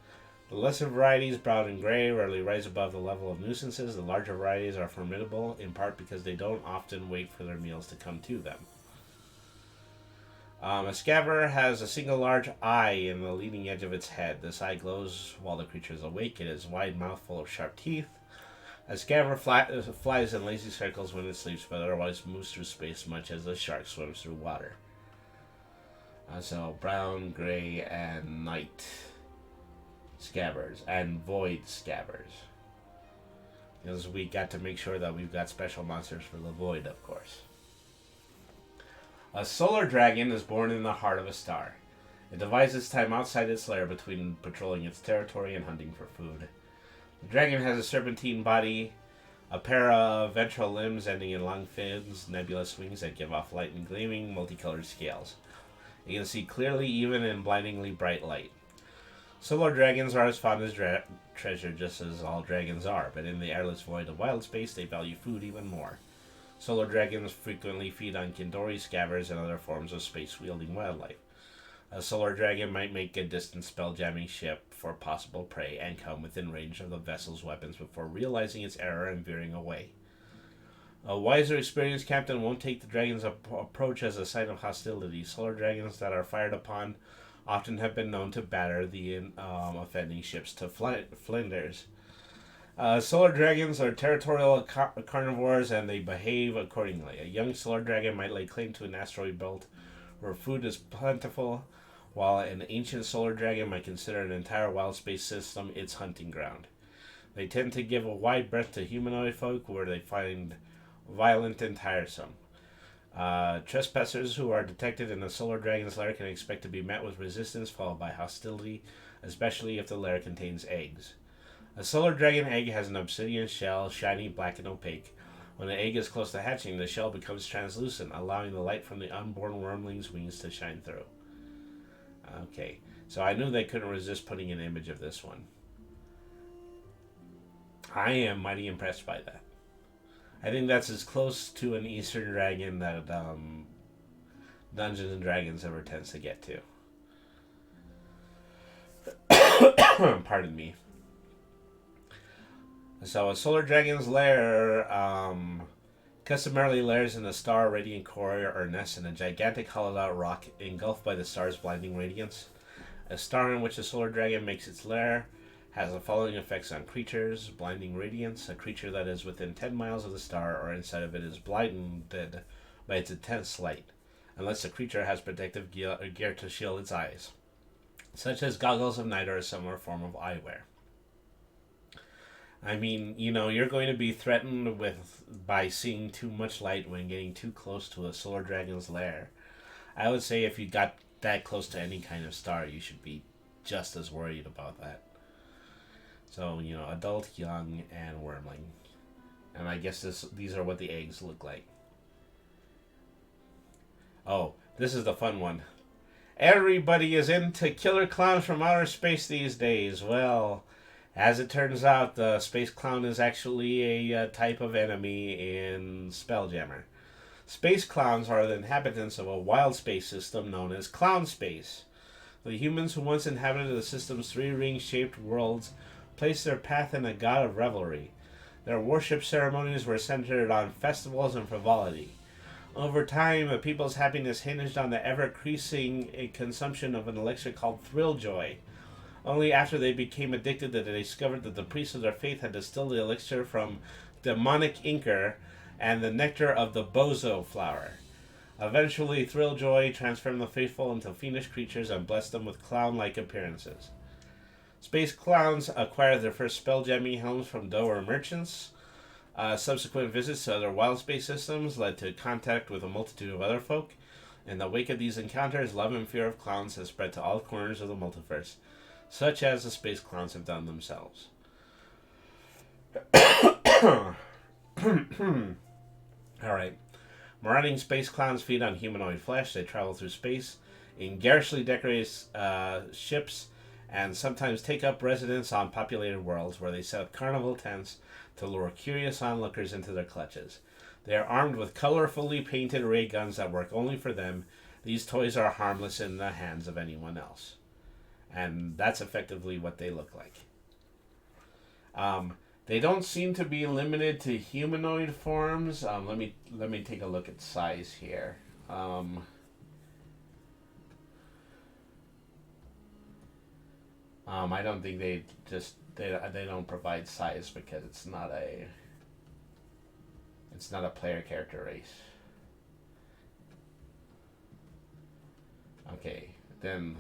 Speaker 1: The lesser varieties, brown and gray, rarely rise above the level of nuisances. The larger varieties are formidable, in part because they don't often wait for their meals to come to them. A Scabber has a single large eye in the leading edge of its head. This eye glows while the creature is awake. It has a wide mouth full of sharp teeth. A Scabber flies in lazy circles when it sleeps, but otherwise moves through space much as a shark swims through water. So brown, gray, and night Scabbers and void Scabbers. Because we got to make sure that we've got special monsters for the void, of course. A solar dragon is born in the heart of a star. It divides its time outside its lair between patrolling its territory and hunting for food. The dragon has a serpentine body, a pair of ventral limbs ending in long fins, nebulous wings that give off light and gleaming, multicolored scales. You can see clearly even in blindingly bright light. Solar dragons are as fond as treasure, just as all dragons are, but in the airless void of wild space, they value food even more. Solar dragons frequently feed on Kindori, Scabbers, and other forms of space-wielding wildlife. A solar dragon might make a distant spell-jamming ship for possible prey and come within range of the vessel's weapons before realizing its error and veering away. A wiser, experienced captain won't take the dragon's approach as a sign of hostility. Solar dragons that are fired upon often have been known to batter the offending ships to flinders. Solar dragons are territorial carnivores and they behave accordingly. A young solar dragon might lay claim to an asteroid belt where food is plentiful, while an ancient solar dragon might consider an entire wild space system its hunting ground. They tend to give a wide berth to humanoid folk where they find violent and tiresome. Trespassers who are detected in a solar dragon's lair can expect to be met with resistance followed by hostility, especially if the lair contains eggs. A solar dragon egg has an obsidian shell, shiny, black, and opaque. When the egg is close to hatching, the shell becomes translucent, allowing the light from the unborn wormling's wings to shine through. Okay, so I knew they couldn't resist putting an image of this one. I am mighty impressed by that. I think that's as close to an Eastern dragon that Dungeons and Dragons ever tends to get to. Pardon me. So a solar dragon's lair customarily lairs in a star, radiant core, or nest in a gigantic hollowed-out rock engulfed by the star's blinding radiance. A star in which a solar dragon makes its lair has the following effects on creatures: blinding radiance. A creature that is within 10 miles of the star or inside of it is blinded by its intense light, unless the creature has protective gear to shield its eyes, such as goggles of night or a similar form of eyewear. I mean, you're going to be threatened by seeing too much light when getting too close to a solar dragon's lair. I would say if you got that close to any kind of star, you should be just as worried about that. So, adult, young, and wormling. And I guess these are what the eggs look like. Oh, this is the fun one. Everybody is into killer clowns from outer space these days. Well, as it turns out, the space clown is actually a type of enemy in Spelljammer. Space clowns are the inhabitants of a wild space system known as Clown Space. The humans who once inhabited the system's 3 ring-shaped worlds placed their path in a god of revelry. Their worship ceremonies were centered on festivals and frivolity. Over time, the people's happiness hinged on the ever-increasing consumption of an elixir called Thrill Joy. Only after they became addicted did they discover that the priests of their faith had distilled the elixir from demonic inker and the nectar of the bozo flower. Eventually, Thrill Joy transformed the faithful into fiendish creatures and blessed them with clown-like appearances. Space clowns acquired their first spell-jamming helms from doer merchants. Subsequent visits to other wild space systems led to contact with a multitude of other folk. In the wake of these encounters, love and fear of clowns has spread to all corners of the multiverse, such as the space clowns have done themselves. Alright. Marauding space clowns feed on humanoid flesh. They travel through space in garishly decorated ships and sometimes take up residence on populated worlds where they set up carnival tents to lure curious onlookers into their clutches. They are armed with colorfully painted ray guns that work only for them. These toys are harmless in the hands of anyone else. And that's effectively what they look like. They don't seem to be limited to humanoid forms. Let me take a look at size here. I don't think they don't provide size because it's not a player character race. Okay, then.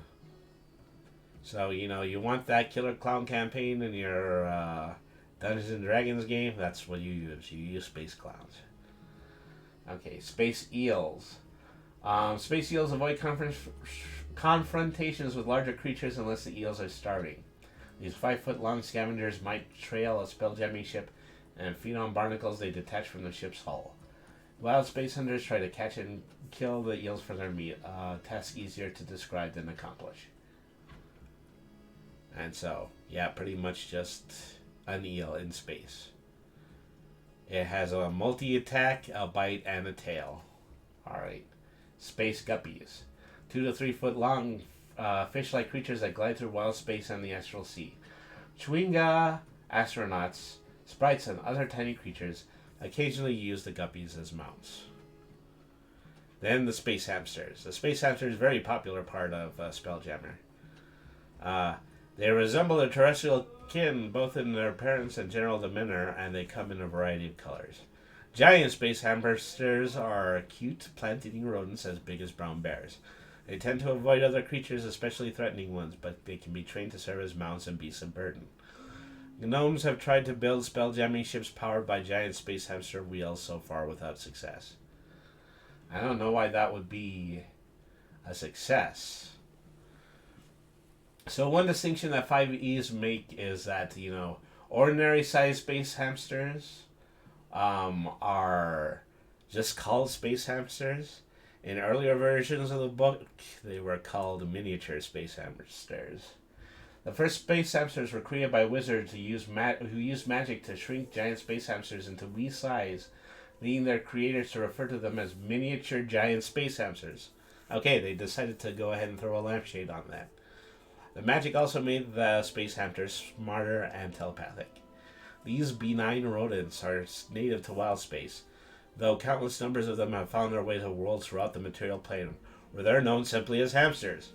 Speaker 1: So you want that Killer Clown campaign in your Dungeons and Dragons game? That's what you use. You use space clowns. Okay, space eels. Space eels avoid confrontations with larger creatures unless the eels are starving. These 5-foot-long scavengers might trail a spell-jamming ship and feed on barnacles they detach from the ship's hull. Wild space hunters try to catch and kill the eels for their meat, a task easier to describe than accomplish. And so, yeah, pretty much just an eel in space. It has a multi-attack, a bite, and a tail. Alright. Space guppies. 2 to 3 foot long fish-like creatures that glide through wild space and the Astral C. Chewinga astronauts, sprites, and other tiny creatures occasionally use the guppies as mounts. Then the space hamsters. The space hamster is a very popular part of Spelljammer. They resemble their terrestrial kin both in their appearance and general demeanor, and they come in a variety of colors. Giant space hamsters are cute plant-eating rodents as big as brown bears. They tend to avoid other creatures, especially threatening ones, but they can be trained to serve as mounts and beasts of burden. Gnomes have tried to build spell-jamming ships powered by giant space hamster wheels so far without success. I don't know why that would be a success. So one distinction that 5Es make is that, ordinary size space hamsters are just called space hamsters. In earlier versions of the book, they were called miniature space hamsters. The first space hamsters were created by wizards who used magic to shrink giant space hamsters into wee size, leading their creators to refer to them as miniature giant space hamsters. Okay, they decided to go ahead and throw a lampshade on that. The magic also made the space hamsters smarter and telepathic. These benign rodents are native to wild space, though countless numbers of them have found their way to worlds throughout the material plane, where they're known simply as hamsters.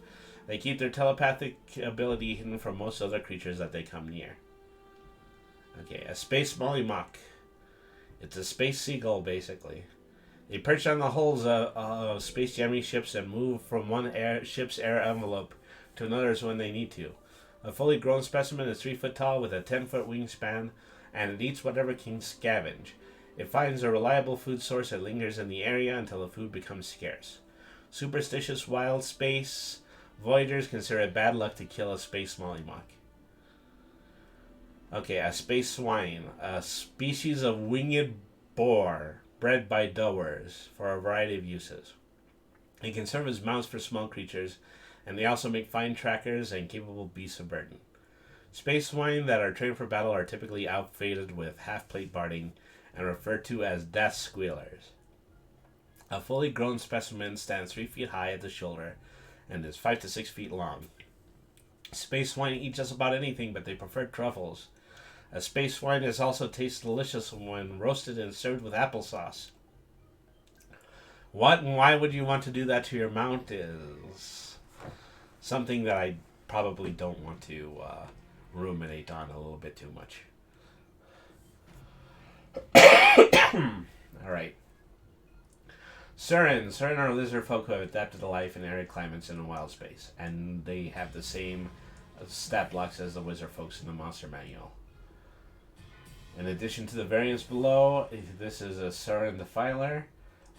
Speaker 1: They keep their telepathic ability hidden from most other creatures that they come near. Okay, a space mollymawk. It's a space seagull, basically. They perch on the hulls of space jamming ships and move from one ship's air envelope to another's when they need to. A fully grown specimen is 3 foot tall with a 10-foot wingspan, and it eats whatever can scavenge. It finds a reliable food source and lingers in the area until the food becomes scarce. Superstitious wild space voyagers consider it bad luck to kill a space mollymawk. Okay, a space swine, a species of winged boar bred by dowers for a variety of uses. They can serve as mounts for small creatures, and they also make fine trackers and capable beasts of burden. Space swine that are trained for battle are typically outfitted with half-plate barding and referred to as death squealers. A fully grown specimen stands 3 feet high at the shoulder and is 5 to 6 feet long. Space swine eat just about anything, but they prefer truffles. A space swine is also tastes delicious when roasted and served with applesauce. What and why would you want to do that to your mount is something that I probably don't want to ruminate on a little bit too much. Alright. Sirens are lizard folk who have adapted to life in arid climates in a wild space, and they have the same stat blocks as the wizard folks in the monster manual. In addition to the variants below, this is a Siren Defiler.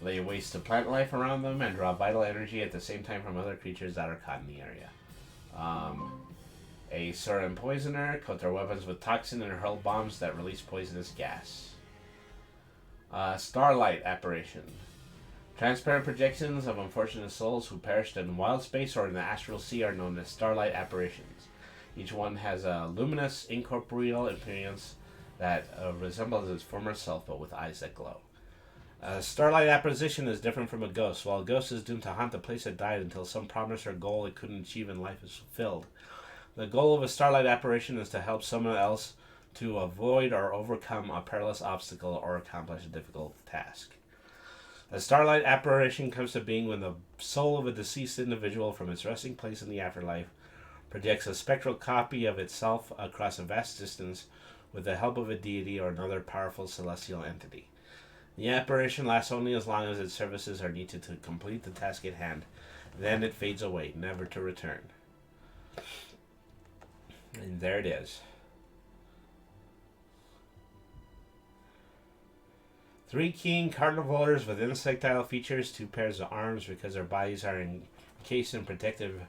Speaker 1: Lay waste to plant life around them and draw vital energy at the same time from other creatures that are caught in the area. A Siren Poisoner. Coat their weapons with toxin and hurl bombs that release poisonous gas. Starlight Apparition. Transparent projections of unfortunate souls who perished in wild space or in the Astral C are known as Starlight Apparitions. Each one has a luminous, incorporeal appearance that resembles its former self but with eyes that glow. Starlight Apparition is different from a ghost. While a ghost is doomed to haunt the place it died until some promise or goal it couldn't achieve in life is fulfilled, the goal of a Starlight Apparition is to help someone else to avoid or overcome a perilous obstacle or accomplish a difficult task. A Starlight Apparition comes to being when the soul of a deceased individual from its resting place in the afterlife projects a spectral copy of itself across a vast distance with the help of a deity or another powerful celestial entity. The apparition lasts only as long as its services are needed to complete the task at hand. Then it fades away, never to return. And there it is. 3 keen carnivores with insectile features, 2 pairs of arms because their bodies are encased in protective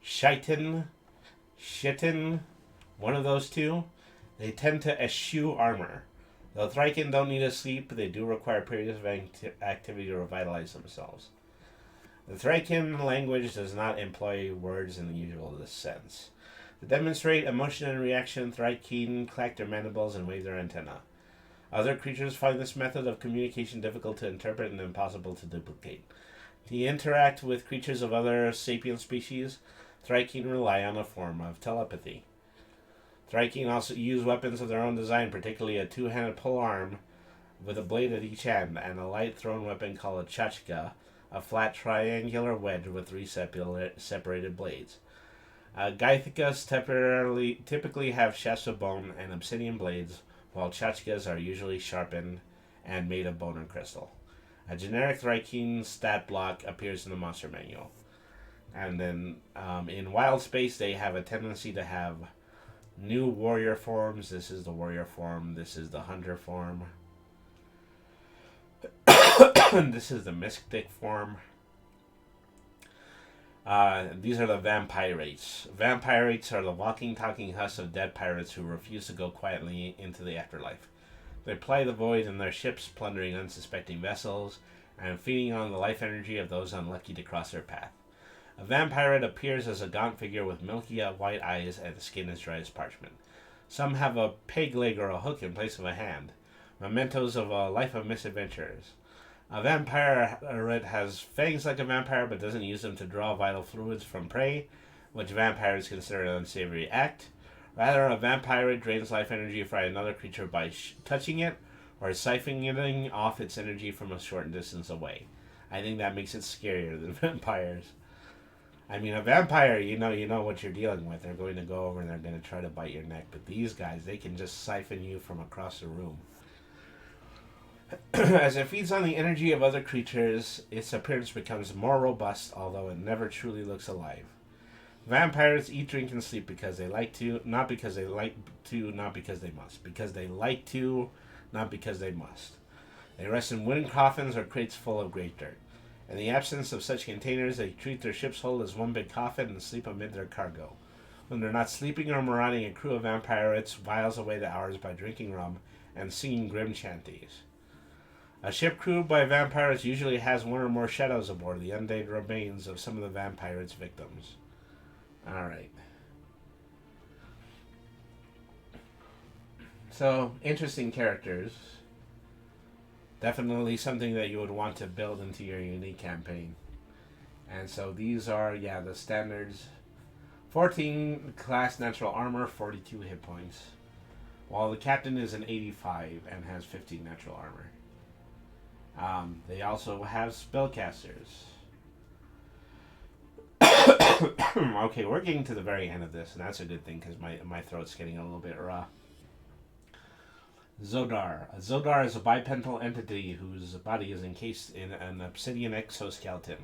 Speaker 1: chitin, one of those 2. They tend to eschew armor. Though Thrykin don't need to sleep, they do require periods of activity to revitalize themselves. The Thrykin language does not employ words in the usual sense. To demonstrate emotion and reaction, Thrykin clack their mandibles and wave their antennae. Other creatures find this method of communication difficult to interpret and impossible to duplicate. To interact with creatures of other sapient species, Thrykin rely on a form of telepathy. Thrykin also use weapons of their own design, particularly a 2-handed polearm with a blade at each end, and a light thrown weapon called a chachka, a flat triangular wedge with 3 separated blades. Gythikas typically have shafts of bone and obsidian blades, while chachkas are usually sharpened and made of bone and crystal. A generic Thrykin stat block appears in the monster manual. And then in wild space, they have a tendency to have new warrior forms. This is the warrior form. This is the hunter form. This is the mystic form. These are the Vampirates. Vampirates are the walking, talking husks of dead pirates who refuse to go quietly into the afterlife. They ply the void in their ships, plundering unsuspecting vessels, and feeding on the life energy of those unlucky to cross their path. A vampirate appears as a gaunt figure with milky white eyes and skin as dry as parchment. Some have a peg leg or a hook in place of a hand, mementos of a life of misadventures. A vampirate has fangs like a vampire but doesn't use them to draw vital fluids from prey, which vampires consider an unsavory act. Rather, a vampirate drains life energy from another creature by touching it or siphoning off its energy from a short distance away. I think that makes it scarier than vampires. I mean, a vampire, you know what you're dealing with. They're going to go over and they're going to try to bite your neck. But these guys, they can just siphon you from across the room. As it feeds on the energy of other creatures, its appearance becomes more robust, although it never truly looks alive. Vampires eat, drink, and sleep because they like to, not because they like to, not because they must. Because they like to, not because they must. They rest in wooden coffins or crates full of great dirt. In the absence of such containers, they treat their ship's hold as one big coffin and sleep amid their cargo. When they're not sleeping or marauding, a crew of vampirates whiles away the hours by drinking rum and singing grim chanties. A ship crewed by vampires usually has one or more shadows aboard, the undead remains of some of the vampirates' victims. Alright. So, interesting characters. Definitely something that you would want to build into your unique campaign. And so these are, the standards. 14 class natural armor, 42 hit points. While the captain is an 85 and has 15 natural armor. They also have spellcasters. Okay, we're getting to the very end of this, and that's a good thing because my throat's getting a little bit raw. Zodar. A Zodar is a bipedal entity whose body is encased in an obsidian exoskeleton.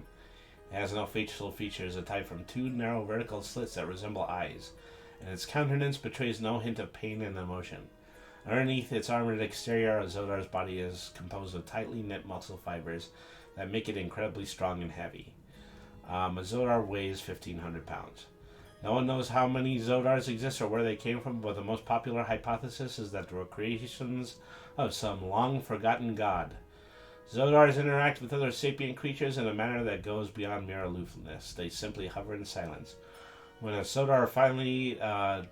Speaker 1: It has no facial features aside from 2 narrow vertical slits that resemble eyes, and its countenance betrays no hint of pain and emotion. Underneath its armored exterior, a Zodar's body is composed of tightly knit muscle fibers that make it incredibly strong and heavy. A Zodar weighs 1,500 pounds. No one knows how many Zodars exist or where they came from, but the most popular hypothesis is that they were creations of some long-forgotten god. Zodars interact with other sapient creatures in a manner that goes beyond mere aloofness. They simply hover in silence, When a Sodar finally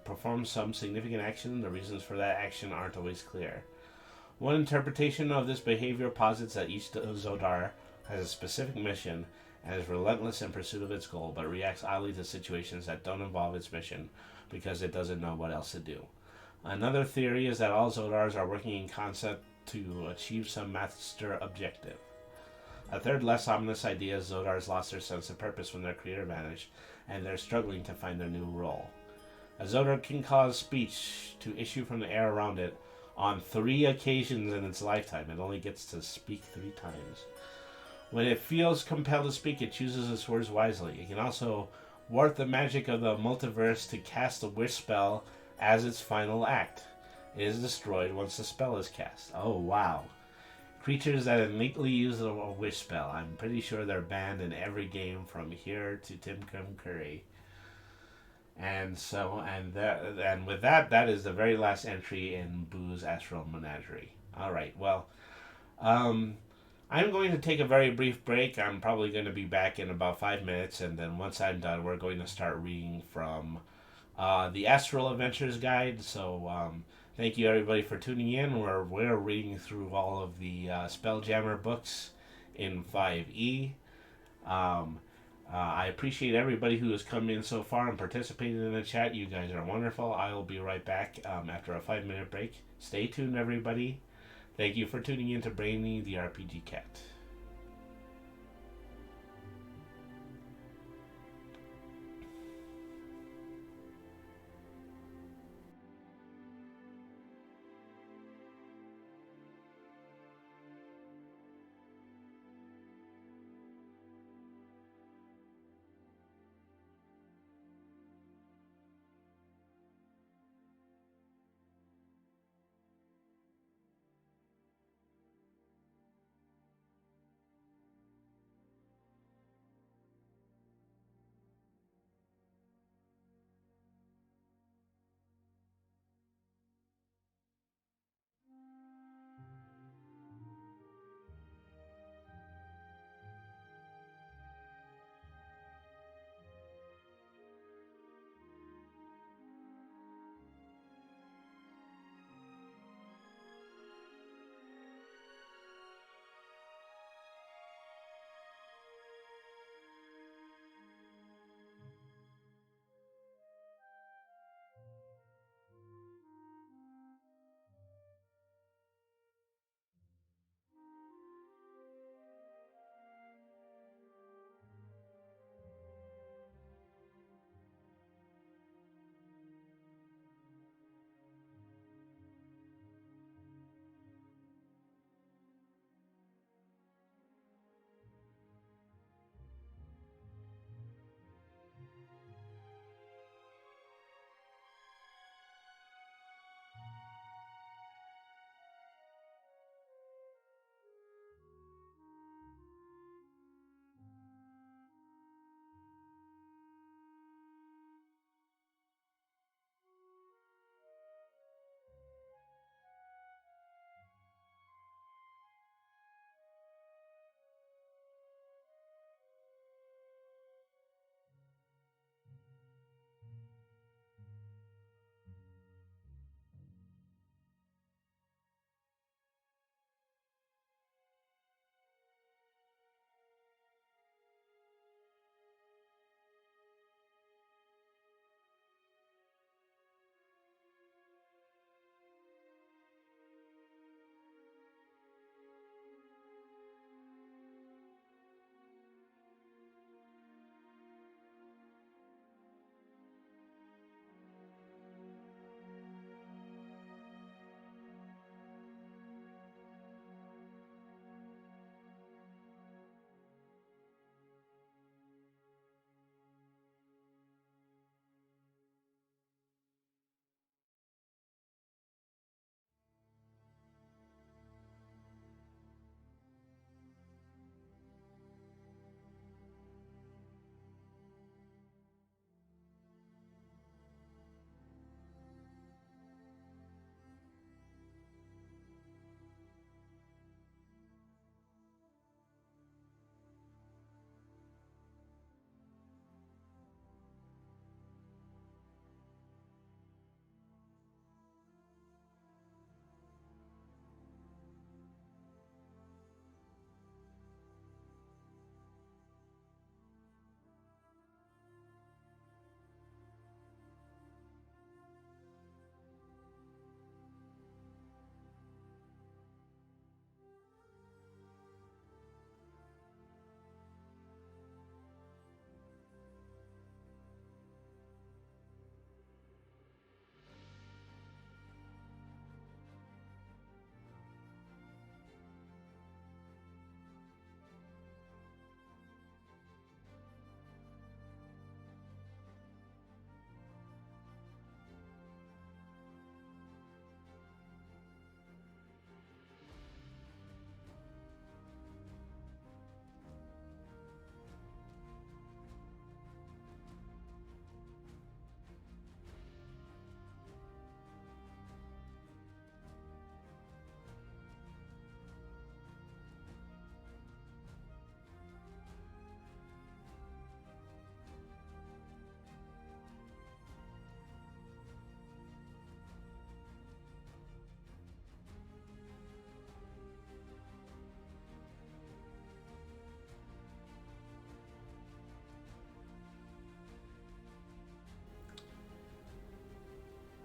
Speaker 1: performs some significant action, the reasons for that action aren't always clear. One interpretation of this behavior posits that each Zodar has a specific mission and is relentless in pursuit of its goal, but reacts oddly to situations that don't involve its mission because it doesn't know what else to do. Another theory is that all Zodars are working in concert to achieve some master objective. A third, less ominous idea is Zodars lost their sense of purpose when their creator vanished, and they're struggling to find their new role. A Zodar can cause speech to issue from the air around it on 3 occasions in its lifetime. It only gets to speak 3 times. When it feels compelled to speak, it chooses its words wisely. It can also warp the magic of the multiverse to cast a wish spell as its final act. It is destroyed once the spell is cast. Oh, wow. Creatures that innately use a wish spell. I'm pretty sure they're banned in every game from here to Tim Curry. And with that is the very last entry in Boo's Astral Menagerie. All right, well, I'm going to take a very brief break. I'm probably going to be back in about 5 minutes, and then once I'm done, we're going to start reading from the Astral Adventures Guide. So thank you everybody for tuning in. We're reading through all of the Spelljammer books in 5e. I appreciate everybody who has come in so far and participated in the chat. You guys are wonderful. I will be right back after a 5-minute break. Stay tuned, everybody. Thank you for tuning in to Brainy the RPG Cat.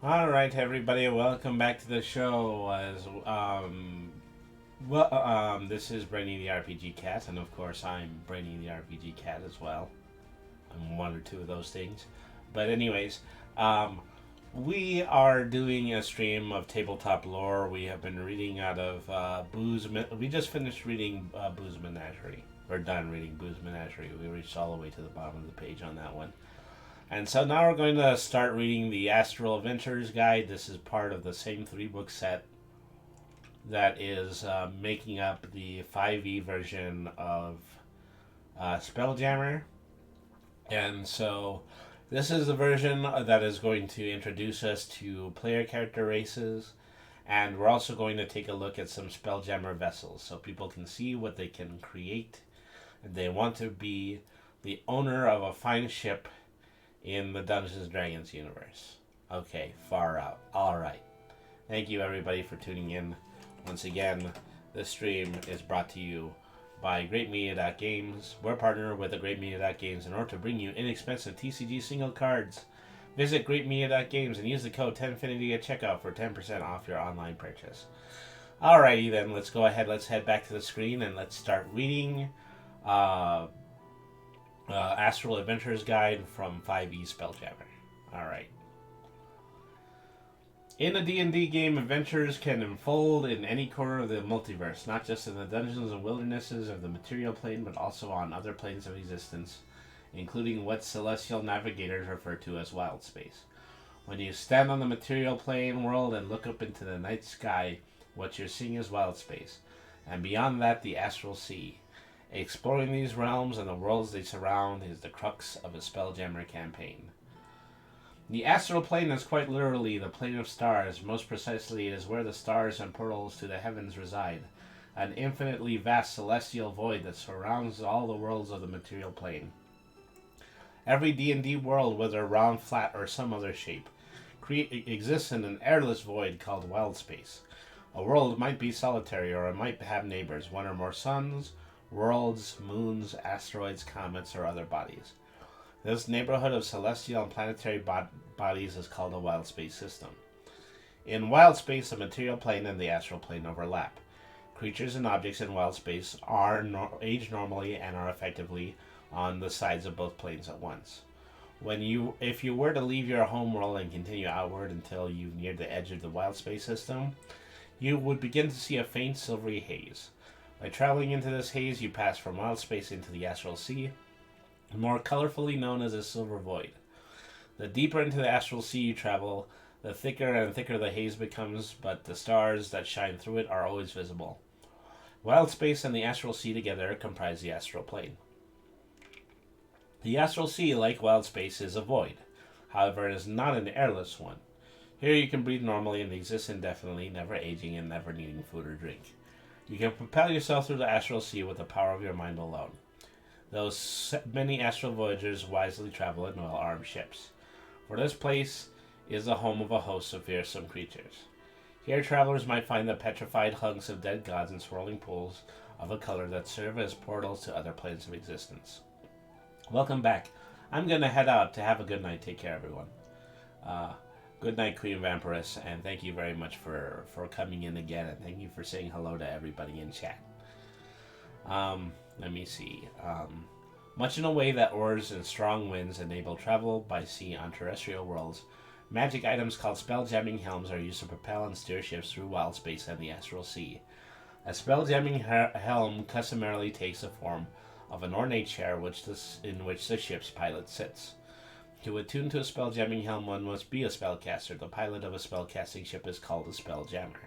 Speaker 1: All right, everybody, welcome back to the show. This is Brainy the RPG Cat, and of course, I'm Brainy the RPG Cat as well. I'm one or two of those things, but anyways, we are doing a stream of tabletop lore. We have been reading out of We just finished reading Boo's Menagerie. We're done reading Boo's Menagerie. We reached all the way to the bottom of the page on that one. And so now we're going to start reading the Astral Adventurer's Guide. This is part of the same 3-book set that is making up the 5e version of Spelljammer. And so this is the version that is going to introduce us to player character races. And we're also going to take a look at some Spelljammer vessels so people can see what they can create. They want to be the owner of a fine ship in the Dungeons & Dragons universe. Okay, far out. Alright. Thank you everybody for tuning in. Once again, this stream is brought to you by GreatMedia.Games. We're partnered with the GreatMedia.Games in order to bring you inexpensive TCG single cards. Visit GreatMedia.Games and use the code 10Finity at checkout for 10% off your online purchase. Alrighty then, let's go ahead. Let's head back to the screen and let's start reading Astral Adventurer's Guide from 5e Spelljammer. Alright. In a D&D game, adventurers can unfold in any corner of the multiverse, not just in the dungeons and wildernesses of the material plane, but also on other planes of existence, including what celestial navigators refer to as wild space. When you stand on the material plane world and look up into the night sky, what you're seeing is wild space, and beyond that, the Astral C. Exploring these realms and the worlds they surround is the crux of a Spelljammer campaign. The Astral Plane is quite literally the plane of stars. Most precisely, it is where the stars and portals to the heavens reside, an infinitely vast celestial void that surrounds all the worlds of the material plane. Every D&D world, whether round, flat, or some other shape, exists in an airless void called wild space. A world might be solitary, or it might have neighbors, one or more suns, worlds, moons, asteroids, comets, or other bodies. This neighborhood of celestial and planetary bodies is called a wild space system. In wild space, the material plane and the astral plane overlap. Creatures and objects in wild space age normally and are effectively on the sides of both planes at once. If you were to leave your home world and continue outward until you neared the edge of the wild space system, you would begin to see a faint silvery haze. By traveling into this haze, you pass from wild space into the Astral C, more colorfully known as a silver void. The deeper into the Astral Sea you travel, the thicker and thicker the haze becomes, but the stars that shine through it are always visible. Wild space and the Astral Sea together comprise the Astral Plane. The Astral Sea, like wild space, is a void. However, it is not an airless one. Here you can breathe normally and exist indefinitely, never aging and never needing food or drink. You can propel yourself through the Astral Sea with the power of your mind alone. Those many astral voyagers wisely travel in well-armed ships, for this place is the home of a host of fearsome creatures. Here travelers might find the petrified hunks of dead gods and swirling pools of a color that serve as portals to other planes of existence. Welcome back. I'm going to head out to have a good night. Take care, everyone. Good night, Queen Vampiress, and thank you very much for coming in again, and thank you for saying hello to everybody in chat. Let me see. Much in a way that oars and strong winds enable travel by sea on terrestrial worlds, magic items called spell-jamming helms are used to propel and steer ships through wild space and the Astral Sea. A spell-jamming helm customarily takes the form of an ornate chair in which the ship's pilot sits. To attune to a spell-jamming helm, one must be a spellcaster. The pilot of a spell-casting ship is called a spelljammer.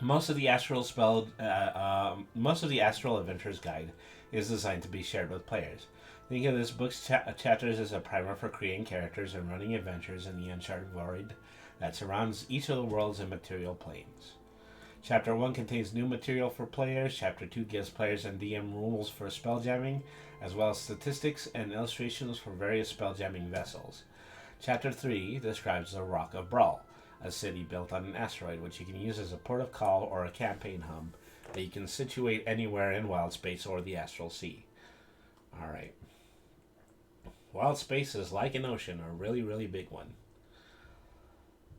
Speaker 1: Most of the Astral Adventurer's Guide is designed to be shared with players. Think of this book's chapters as a primer for creating characters and running adventures in the uncharted void that surrounds each of the worlds and material planes. Chapter 1 contains new material for players. Chapter 2 gives players and DM rules for spelljamming, as well as statistics and illustrations for various spelljamming vessels. Chapter 3 describes the Rock of Brawl, a city built on an asteroid, which you can use as a port of call or a campaign hub that you can situate anywhere in wild space or the Astral Sea. Alright. Wild space is like an ocean, a really, really big one.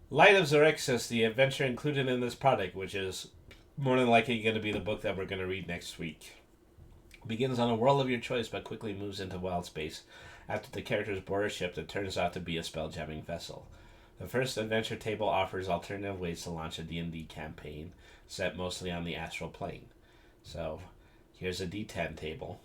Speaker 1: Light of Xerxes, the adventure included in this product, which is more than likely going to be the book that we're going to read next week, begins on a world of your choice but quickly moves into wild space after the characters board a ship that turns out to be a spelljamming vessel. The first adventure table offers alternative ways to launch a D&D campaign set mostly on the Astral Plane. So, here's a D10 table.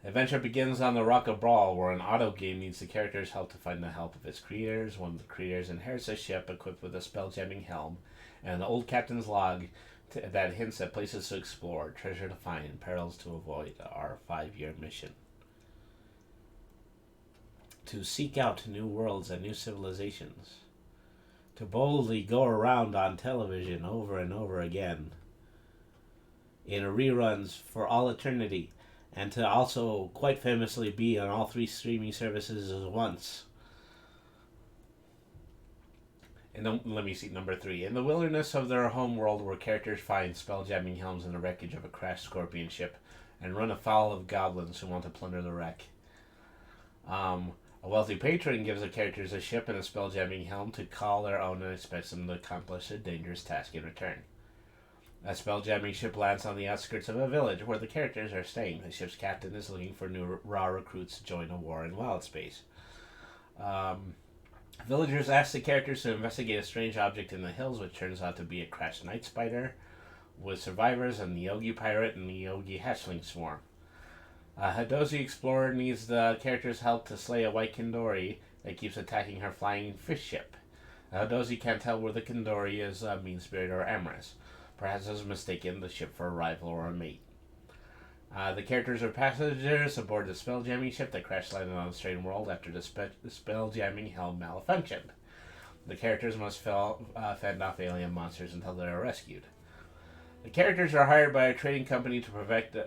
Speaker 1: Adventure begins on the Rock of Brawl, where an auto game needs the character's help to find the help of its creators. One of the creators inherits a ship equipped with a spelljamming helm and an old captain's log that hints at places to explore, treasure to find, and perils to avoid. Our 5-year mission. To seek out new worlds and new civilizations. To boldly go around on television over and over again in reruns for all eternity. And to also quite famously be on all 3 streaming services at once. And let me see, number 3. In the wilderness of their home world, where characters find spelljamming helms in the wreckage of a crashed scorpion ship and run afoul of goblins who want to plunder the wreck. A wealthy patron gives the characters a ship and a spelljamming helm to call their own and expects them to accomplish a dangerous task in return. A spelljamming ship lands on the outskirts of a village where the characters are staying. The ship's captain is looking for new raw recruits to join a war in wild space. Villagers ask the characters to investigate a strange object in the hills, which turns out to be a crashed night spider, with survivors and the Yogi pirate and the Yogi hatchling swarm. A Hadozi explorer needs the character's help to slay a white Kindori that keeps attacking her flying fish ship. A Hadozi can't tell where the Kindori is mean-spirited or amorous. Perhaps has mistaken the ship for a rival or a mate. The characters are passengers aboard the spelljamming ship that crash landed on the strange world after the spelljamming helm malfunctioned. The characters must fend off alien monsters until they are rescued. The characters are hired by a trading company to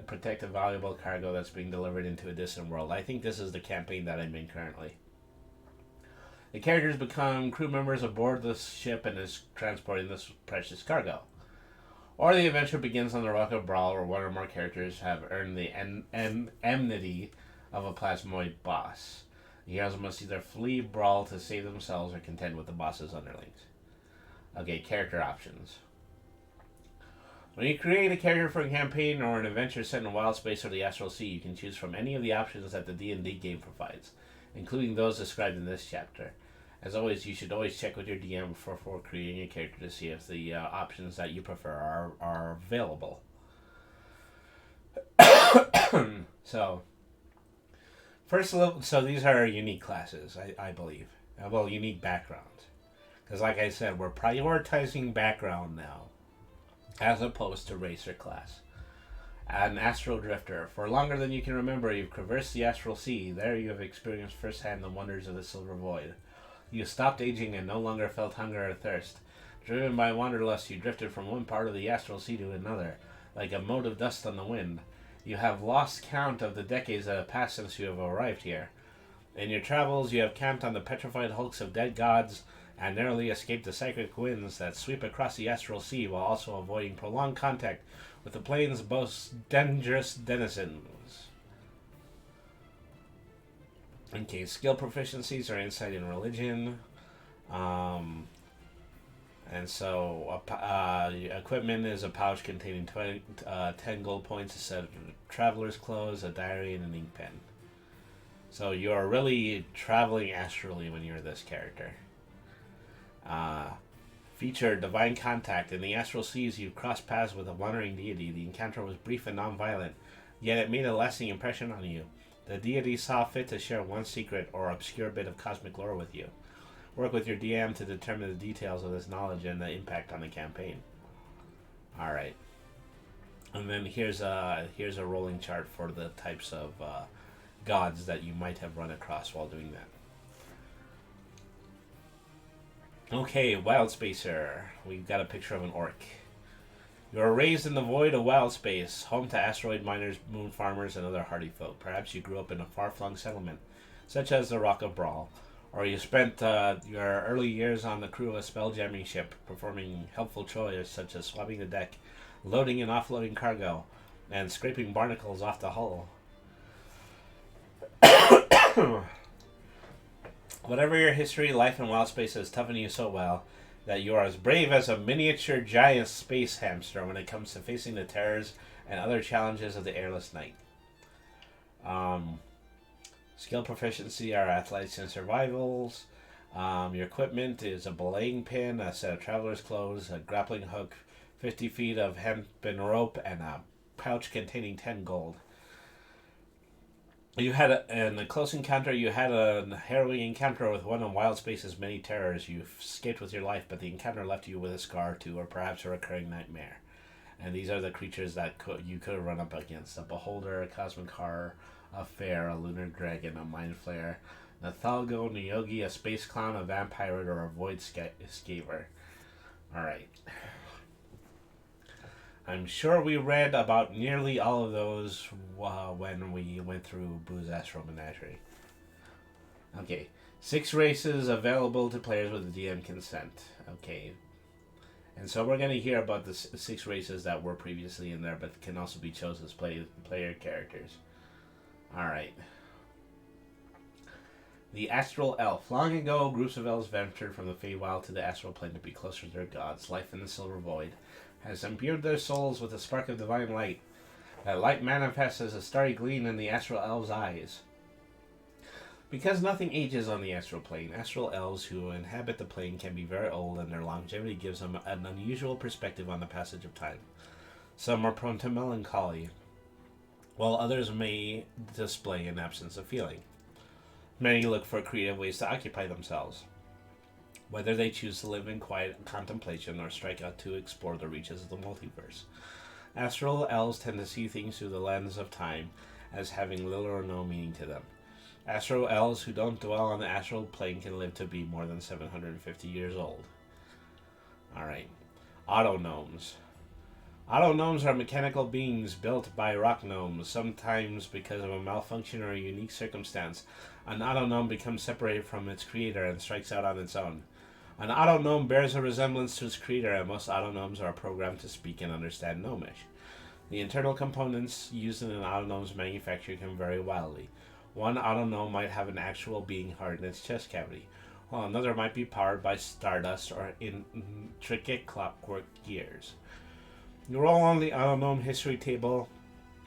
Speaker 1: protect a valuable cargo that's being delivered into a distant world. I think this is the campaign that I'm in currently. The characters become crew members aboard the ship and is transporting this precious cargo. Or the adventure begins on the Rock of Brawl, where one or more characters have earned the enmity of a Plasmoid boss. The heroes must either flee Brawl to save themselves or contend with the boss's underlings. Okay, character options. When you create a character for a campaign or an adventure set in wild space or the Astral C, you can choose from any of the options that the D&D game provides, including those described in this chapter. As always, you should always check with your DM before creating a character to see if the options that you prefer are available. So these are unique classes, I believe. Well, unique backgrounds. Because like I said, we're prioritizing background now, as opposed to race or class. An Astral Drifter. For longer than you can remember, you've traversed the Astral C. There you have experienced firsthand the wonders of the Silver Void. You stopped aging and no longer felt hunger or thirst. Driven by wanderlust, you drifted from one part of the Astral Sea to another, like a mote of dust on the wind. You have lost count of the decades that have passed since you have arrived here. In your travels, you have camped on the petrified hulks of dead gods and narrowly escaped the cyclic winds that sweep across the Astral Sea while also avoiding prolonged contact with the plane's most dangerous denizens. Okay, skill proficiencies are insight and religion. And so equipment is a pouch containing 10 gold points, a set of traveler's clothes, a diary, and an ink pen. So you're really traveling astrally when you're this character. Feature Divine Contact. In the Astral Seas, you crossed paths with a wandering deity. The encounter was brief and non-violent, yet it made a lasting impression on you. The deity saw fit to share one secret or obscure bit of cosmic lore with you. Work with your DM to determine the details of this knowledge and the impact on the campaign. Alright. And then here's a rolling chart for the types of gods that you might have run across while doing that. Okay, Wild Spacer. We've got a picture of an orc. You are raised in the void of wild space, home to asteroid miners, moon farmers, and other hardy folk. Perhaps you grew up in a far-flung settlement, such as the Rock of Brawl, or you spent your early years on the crew of a spelljamming ship, performing helpful chores such as swabbing the deck, loading and offloading cargo, and scraping barnacles off the hull. Whatever your history, life in wild space has toughened you so well that you are as brave as a miniature giant space hamster when it comes to facing the terrors and other challenges of the airless night. Skill proficiency are athletics and survivals. Your equipment is a belaying pin, a set of traveler's clothes, a grappling hook, 50 feet of hempen rope, and a pouch containing 10 gold. In a close encounter, you had a harrowing encounter with one of Wild Space's many terrors. You escaped with your life, but the encounter left you with a scar or two, or perhaps a recurring nightmare. And these are the creatures that you could run up against: a beholder, a cosmic horror, a fair, a lunar dragon, a mind flayer, Nathalgo, a Yogi, a space clown, a vampirate, or a void scaver. Alright. I'm sure we read about nearly all of those when we went through Boo's Astral Menagerie. Okay. 6 races available to players with DM consent. Okay. And so we're going to hear about the 6 races that were previously in there, but can also be chosen as player characters. Alright. The Astral Elf. Long ago, groups of elves ventured from the Feywild to the Astral Plane to be closer to their gods. Life in the Silver Void has imbued their souls with a spark of divine light. That light manifests as a starry gleam in the Astral Elves' eyes. Because nothing ages on the Astral Plane, Astral Elves who inhabit the plane can be very old, and their longevity gives them an unusual perspective on the passage of time. Some are prone to melancholy, while others may display an absence of feeling. Many look for creative ways to occupy themselves, whether they choose to live in quiet contemplation or strike out to explore the reaches of the multiverse. Astral Elves tend to see things through the lens of time, as having little or no meaning to them. Astral Elves who don't dwell on the Astral Plane can live to be more than 750 years old. Alright. Auto Gnomes. Auto Gnomes are mechanical beings built by rock gnomes. Sometimes because of a malfunction or a unique circumstance, an Auto Gnome becomes separated from its creator and strikes out on its own. An Auto Gnome bears a resemblance to its creator, and most Auto Gnomes are programmed to speak and understand Gnomish. The internal components used in an Auto Gnome's manufacture can vary wildly. One Auto Gnome might have an actual being heart in its chest cavity, while another might be powered by stardust or intricate clockwork gears. You roll on the Auto Gnome history table,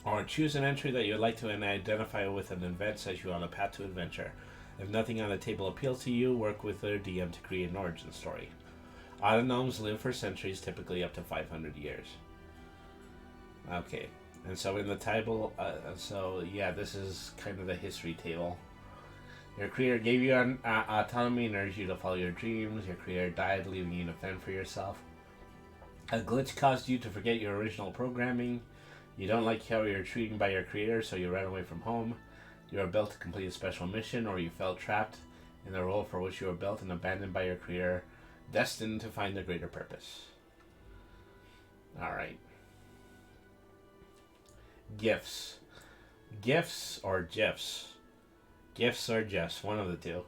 Speaker 1: or choose an entry that you would like to identify with an event set you on a path to adventure. If nothing on the table appeals to you, work with their DM to create an origin story. Auto Gnomes live for centuries, typically up to 500 years. Okay, and so in the table, this is kind of the history table. Your creator gave you autonomy and urged you to follow your dreams. Your creator died, leaving you to fend for yourself. A glitch caused you to forget your original programming. You don't like how you're treated by your creator, so you ran away from home. You are built to complete a special mission, or you felt trapped in the role for which you were built and abandoned by your creator, destined to find a greater purpose. Alright. Gifts. Gifts or GIFs. Gifts or GIFs, one of the two.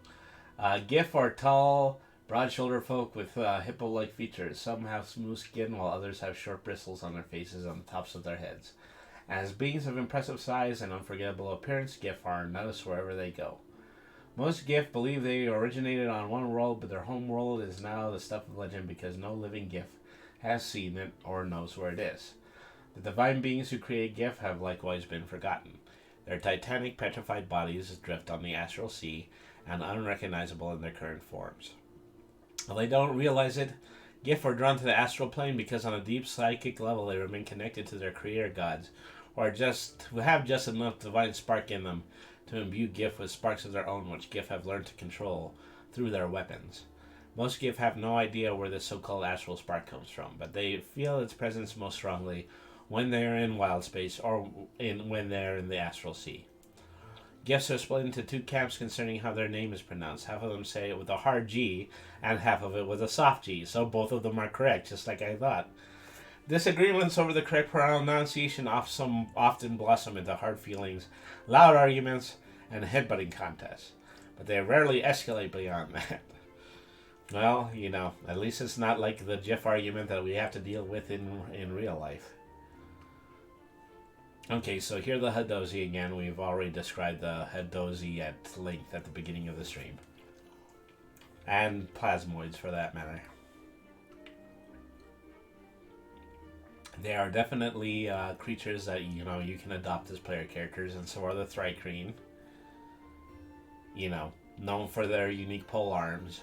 Speaker 1: GIF are tall, broad-shouldered folk with hippo-like features. Some have smooth skin, while others have short bristles on their faces and the tops of their heads. As beings of impressive size and unforgettable appearance, GIF are noticed wherever they go. Most GIF believe they originated on one world, but their home world is now the stuff of legend because no living GIF has seen it or knows where it is. The divine beings who create GIF have likewise been forgotten. Their titanic, petrified bodies drift on the Astral C and unrecognizable in their current forms. While they don't realize it, GIF are drawn to the Astral Plane because on a deep psychic level they remain connected to their creator gods, or who have just enough divine spark in them to imbue GIF with sparks of their own, which GIF have learned to control through their weapons. Most GIF have no idea where this so-called astral spark comes from, but they feel its presence most strongly when they are in wild space or when they are in the Astral Sea. GIFs are split into 2 camps concerning how their name is pronounced. Half of them say it with a hard G, and half of it with a soft G, so both of them are correct, just like I thought. Disagreements over the correct pronunciation often blossom into hard feelings, loud arguments, and headbutting contests, but they rarely escalate beyond that. Well, at least it's not like the GIF argument that we have to deal with in real life. Okay, so here the Hadozi again. We've already described the Hadozi at length at the beginning of the stream. And Plasmoids, for that matter. They are definitely creatures that, you can adopt as player characters, and so are the Thrycreen. Known for their unique pole arms.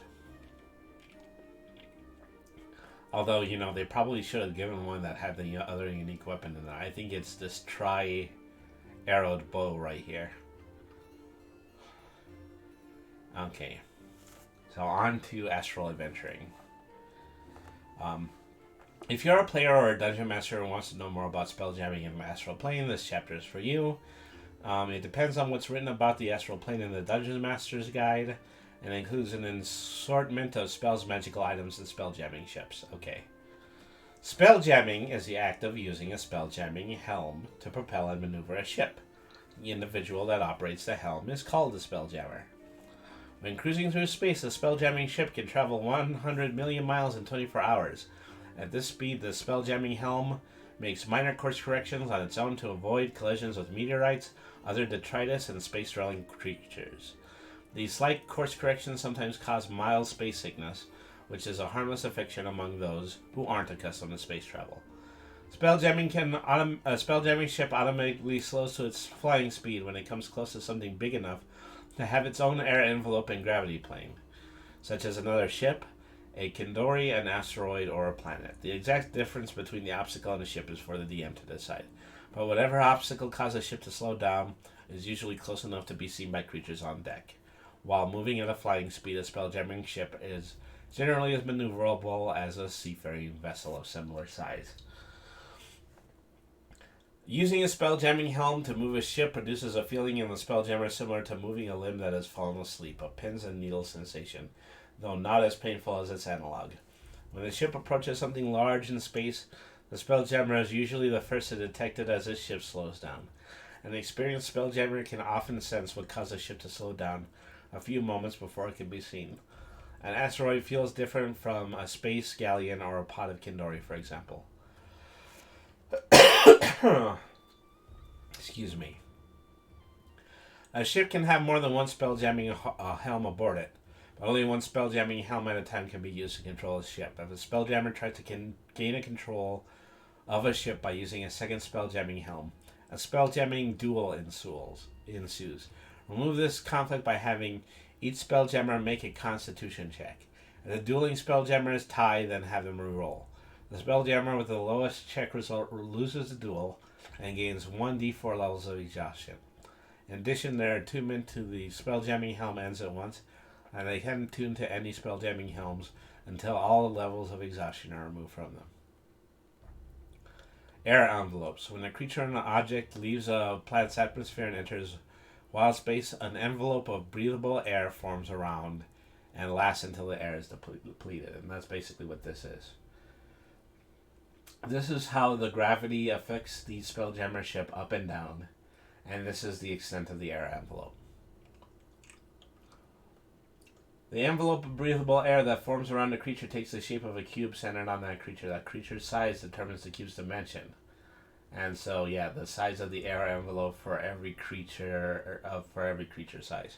Speaker 1: Although, they probably should have given one that had the other unique weapon in it. I think it's this tri-arrowed bow right here. Okay. So on to Astral Adventuring. If you're a player or a dungeon master who wants to know more about spelljamming in the Astral Plane, this chapter is for you. It depends on what's written about the Astral Plane in the Dungeon Master's Guide, and includes an assortment of spells, magical items, and spelljamming ships. Okay. Spelljamming is the act of using a spelljamming helm to propel and maneuver a ship. The individual that operates the helm is called a spelljammer. When cruising through space, a spelljamming ship can travel 100 million miles in 24 hours. At this speed, the spelljamming helm makes minor course corrections on its own to avoid collisions with meteorites, other detritus, and space-dwelling creatures. These slight course corrections sometimes cause mild space sickness, which is a harmless affliction among those who aren't accustomed to space travel. A spelljamming ship automatically slows to its flying speed when it comes close to something big enough to have its own air envelope and gravity plane, such as another ship, a Kindori, an asteroid, or a planet. The exact difference between the obstacle and the ship is for the DM to decide. But whatever obstacle causes a ship to slow down is usually close enough to be seen by creatures on deck. While moving at a flying speed, a spelljamming ship is generally as maneuverable as a seafaring vessel of similar size. Using a spelljamming helm to move a ship produces a feeling in the spelljammer similar to moving a limb that has fallen asleep, a pins and needles sensation, though not as painful as its analog. When the ship approaches something large in space, the spelljammer is usually the first to detect it as the ship slows down. An experienced spelljammer can often sense what caused a ship to slow down a few moments before it can be seen. An asteroid feels different from a space galleon or a pod of Kindori, for example. Excuse me. A ship can have more than one spelljamming helm aboard it, but only one spelljamming helm at a time can be used to control a ship. If a spelljammer tries to gain a control of a ship by using a second spelljamming helm, a spelljamming duel ensues. Remove this conflict by having each spelljammer make a constitution check. If the dueling spelljammers tie, then have them reroll. The spelljammer with the lowest check result loses the duel and gains 1d4 levels of exhaustion. In addition, their attunement to the spelljamming helm ends at once, and they can attune to any spelljamming helms until all levels of exhaustion are removed from them. Air envelopes. When a creature or an object leaves a planet's atmosphere and enters wild space, an envelope of breathable air forms around and lasts until the air is depleted, and that's basically what this is. This is how the gravity affects the spelljammer ship up and down, and this is the extent of the air envelope. The envelope of breathable air that forms around a creature takes the shape of a cube centered on that creature. That creature's size determines the cube's dimension. And so, yeah, the size of the air envelope for every creature size.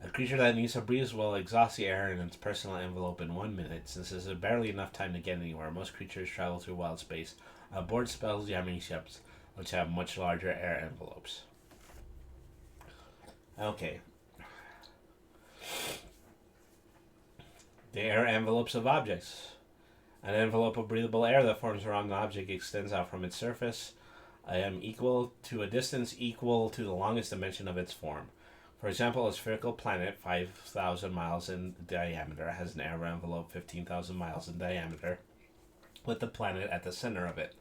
Speaker 1: A creature that needs to breathe will exhaust the air in its personal envelope in 1 minute. Since this is barely enough time to get anywhere, most creatures travel through wild space aboard spelljamming ships, which have much larger air envelopes. Okay. The air envelopes of objects. An envelope of breathable air that forms around an object extends out from its surface equal to a distance equal to the longest dimension of its form. For example, a spherical planet 5,000 miles in diameter has an air envelope 15,000 miles in diameter, with the planet at the center of it.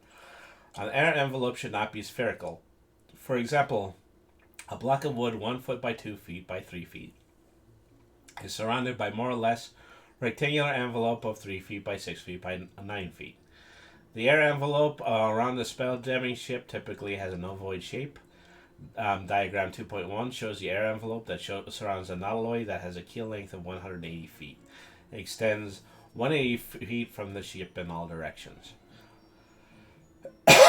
Speaker 1: An air envelope should not be spherical. For example, a block of wood 1 foot by 2 feet by 3 feet is surrounded by more or less rectangular envelope of 3 feet by 6 feet by 9 feet. The air envelope around the spelljamming ship typically has an ovoid shape. Diagram 2.1 shows the air envelope that surrounds a nautiloid that has a keel length of 180 feet. It extends 180 feet from the ship in all directions.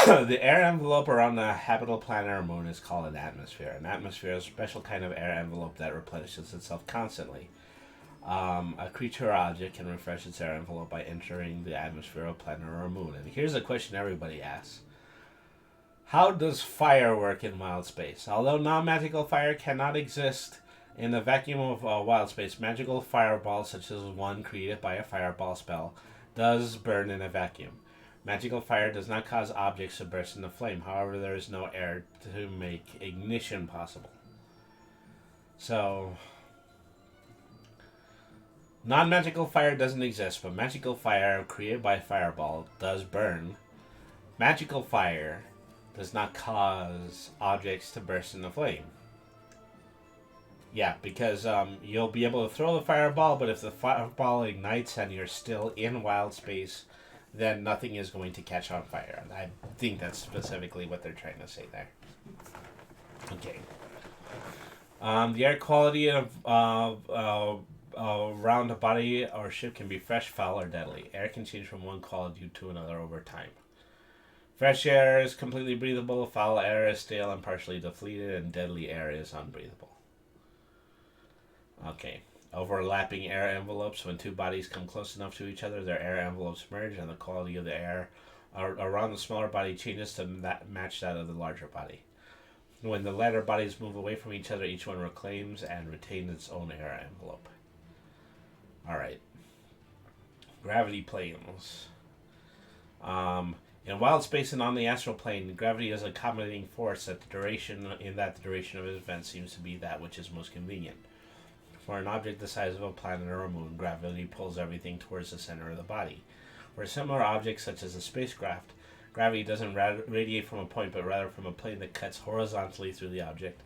Speaker 1: The air envelope around the habitable planet or moon is called an atmosphere. An atmosphere is a special kind of air envelope that replenishes itself constantly. A creature or object can refresh its air envelope by entering the atmosphere of a planet or a moon. And here's a question everybody asks. How does fire work in wild space? Although non-magical fire cannot exist in the vacuum of wild space, magical fireballs such as one created by a fireball spell does burn in a vacuum. Magical fire does not cause objects to burst into flame. However, there is no air to make ignition possible. So, non-magical fire doesn't exist, but magical fire created by a fireball does burn. Magical fire does not cause objects to burst into flame. Yeah, because you'll be able to throw the fireball, but if the fireball ignites and you're still in wild space, then nothing is going to catch on fire. I think that's specifically what they're trying to say there. Okay. The air quality of around a body or ship can be fresh, foul, or deadly. Air can change from one quality to another over time. Fresh air is completely breathable, foul air is stale and partially depleted, and deadly air is unbreathable. Okay. Overlapping air envelopes. When two bodies come close enough to each other, their air envelopes merge, and the quality of the air around the smaller body changes to match that of the larger body. When the latter bodies move away from each other, each one reclaims and retains its own air envelope. Alright. Gravity planes. In wild space and on the astral plane, gravity is a accommodating force that the duration of an event seems to be that which is most convenient. For an object the size of a planet or a moon, gravity pulls everything towards the center of the body. For a similar object such as a spacecraft, gravity doesn't radiate from a point, but rather from a plane that cuts horizontally through the object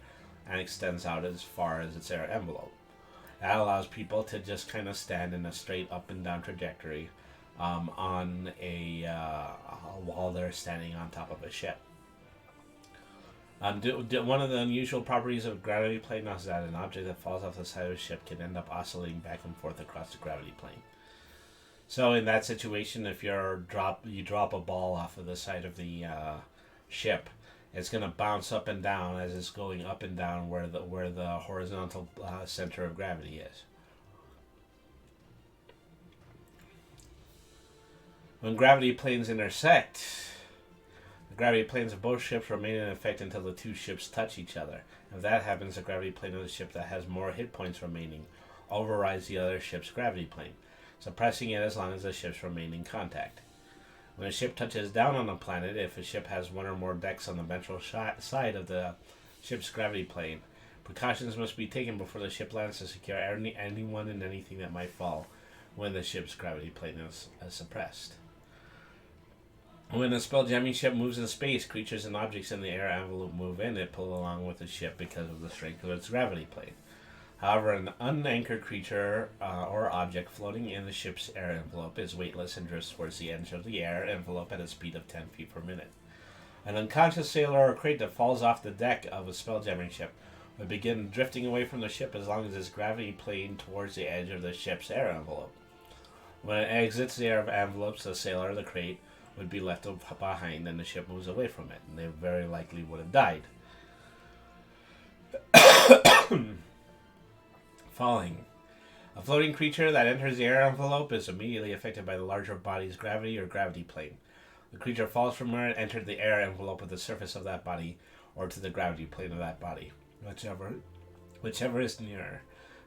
Speaker 1: and extends out as far as its air envelope. That allows people to just kind of stand in a straight up and down trajectory on while they're standing on top of a ship. One of the unusual properties of a gravity plane is that an object that falls off the side of a ship can end up oscillating back and forth across the gravity plane. So in that situation, if you drop a ball off of the side of the ship, it's going to bounce up and down as it's going up and down where the horizontal center of gravity is. When gravity planes intersect, the gravity planes of both ships remain in effect until the two ships touch each other. If that happens, the gravity plane of the ship that has more hit points remaining overrides the other ship's gravity plane, suppressing it as long as the ships remain in contact. When a ship touches down on a planet, if a ship has one or more decks on the ventral side of the ship's gravity plane, precautions must be taken before the ship lands to secure anyone and anything that might fall when the ship's gravity plane is suppressed. When a spell jamming ship moves in space, creatures and objects in the air envelope move in it, pull along with the ship because of the strength of its gravity plane. However, an unanchored creature or object floating in the ship's air envelope is weightless and drifts towards the edge of the air envelope at a speed of 10 feet per minute. An unconscious sailor or crate that falls off the deck of a spelljamming ship would begin drifting away from the ship as long as its gravity plane towards the edge of the ship's air envelope. When it exits the air envelopes, the sailor or the crate would be left behind and the ship moves away from it, and they very likely would have died. Falling. A floating creature that enters the air envelope is immediately affected by the larger body's gravity or gravity plane. The creature falls from where it entered the air envelope at the surface of that body or to the gravity plane of that body, whichever is nearer.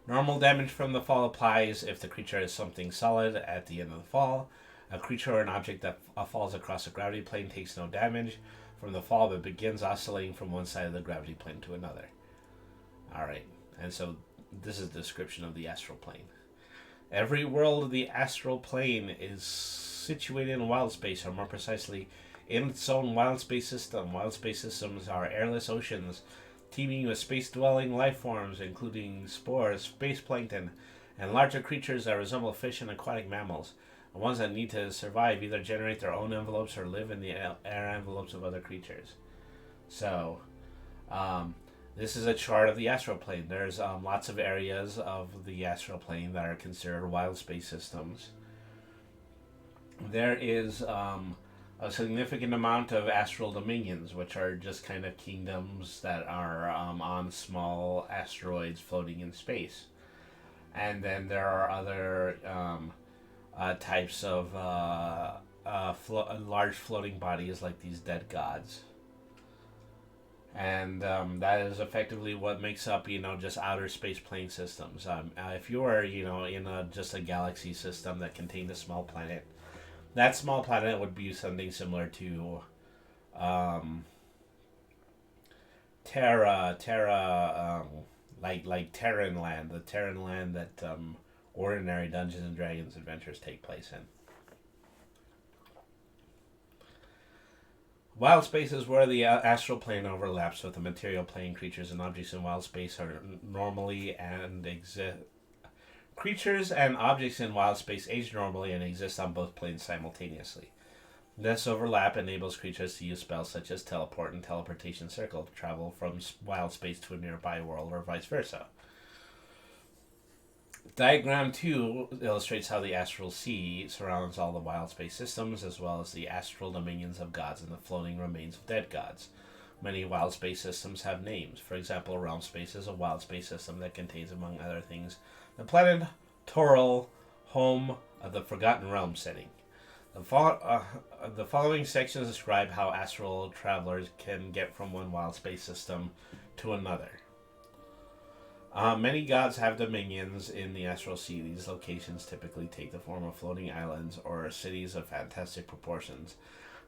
Speaker 1: Normal damage from the fall applies if the creature is something solid at the end of the fall. A creature or an object that falls across the gravity plane takes no damage from the fall but begins oscillating from one side of the gravity plane to another. Alright, and so this is the description of the astral plane. Every world of the astral plane is situated in wild space, or more precisely, in its own wild space system. Wild space systems are airless oceans teeming with space-dwelling life forms, including spores, space plankton, and larger creatures that resemble fish and aquatic mammals. The ones that need to survive either generate their own envelopes or live in the air envelopes of other creatures. So, this is a chart of the astral plane. There's lots of areas of the astral plane that are considered wild space systems. There is a a significant amount of astral dominions, which are just kind of kingdoms that are on small asteroids floating in space. And then there are other types of large floating bodies like these dead gods. And that is effectively what makes up, just outer space plane systems. If you are, in just a galaxy system that contained a small planet, that small planet would be something similar to Terra, like Terran land, the Terran land that ordinary Dungeons and Dragons adventures take place in. Wild space is where the astral plane overlaps with the material plane. Creatures and objects in wild space are normally and exist. Creatures and objects in wild space age normally and exist on both planes simultaneously. This overlap enables creatures to use spells such as teleport and teleportation circle to travel from wild space to a nearby world or vice versa. Diagram 2 illustrates how the Astral C surrounds all the wild space systems, as well as the astral dominions of gods and the floating remains of dead gods. Many wild space systems have names. For example, Realm Space is a wild space system that contains, among other things, the planet Toril, home of the Forgotten Realm setting. The following sections describe how astral travelers can get from one wild space system to another. Many gods have dominions in the Astral Sea. These locations typically take the form of floating islands or cities of fantastic proportions.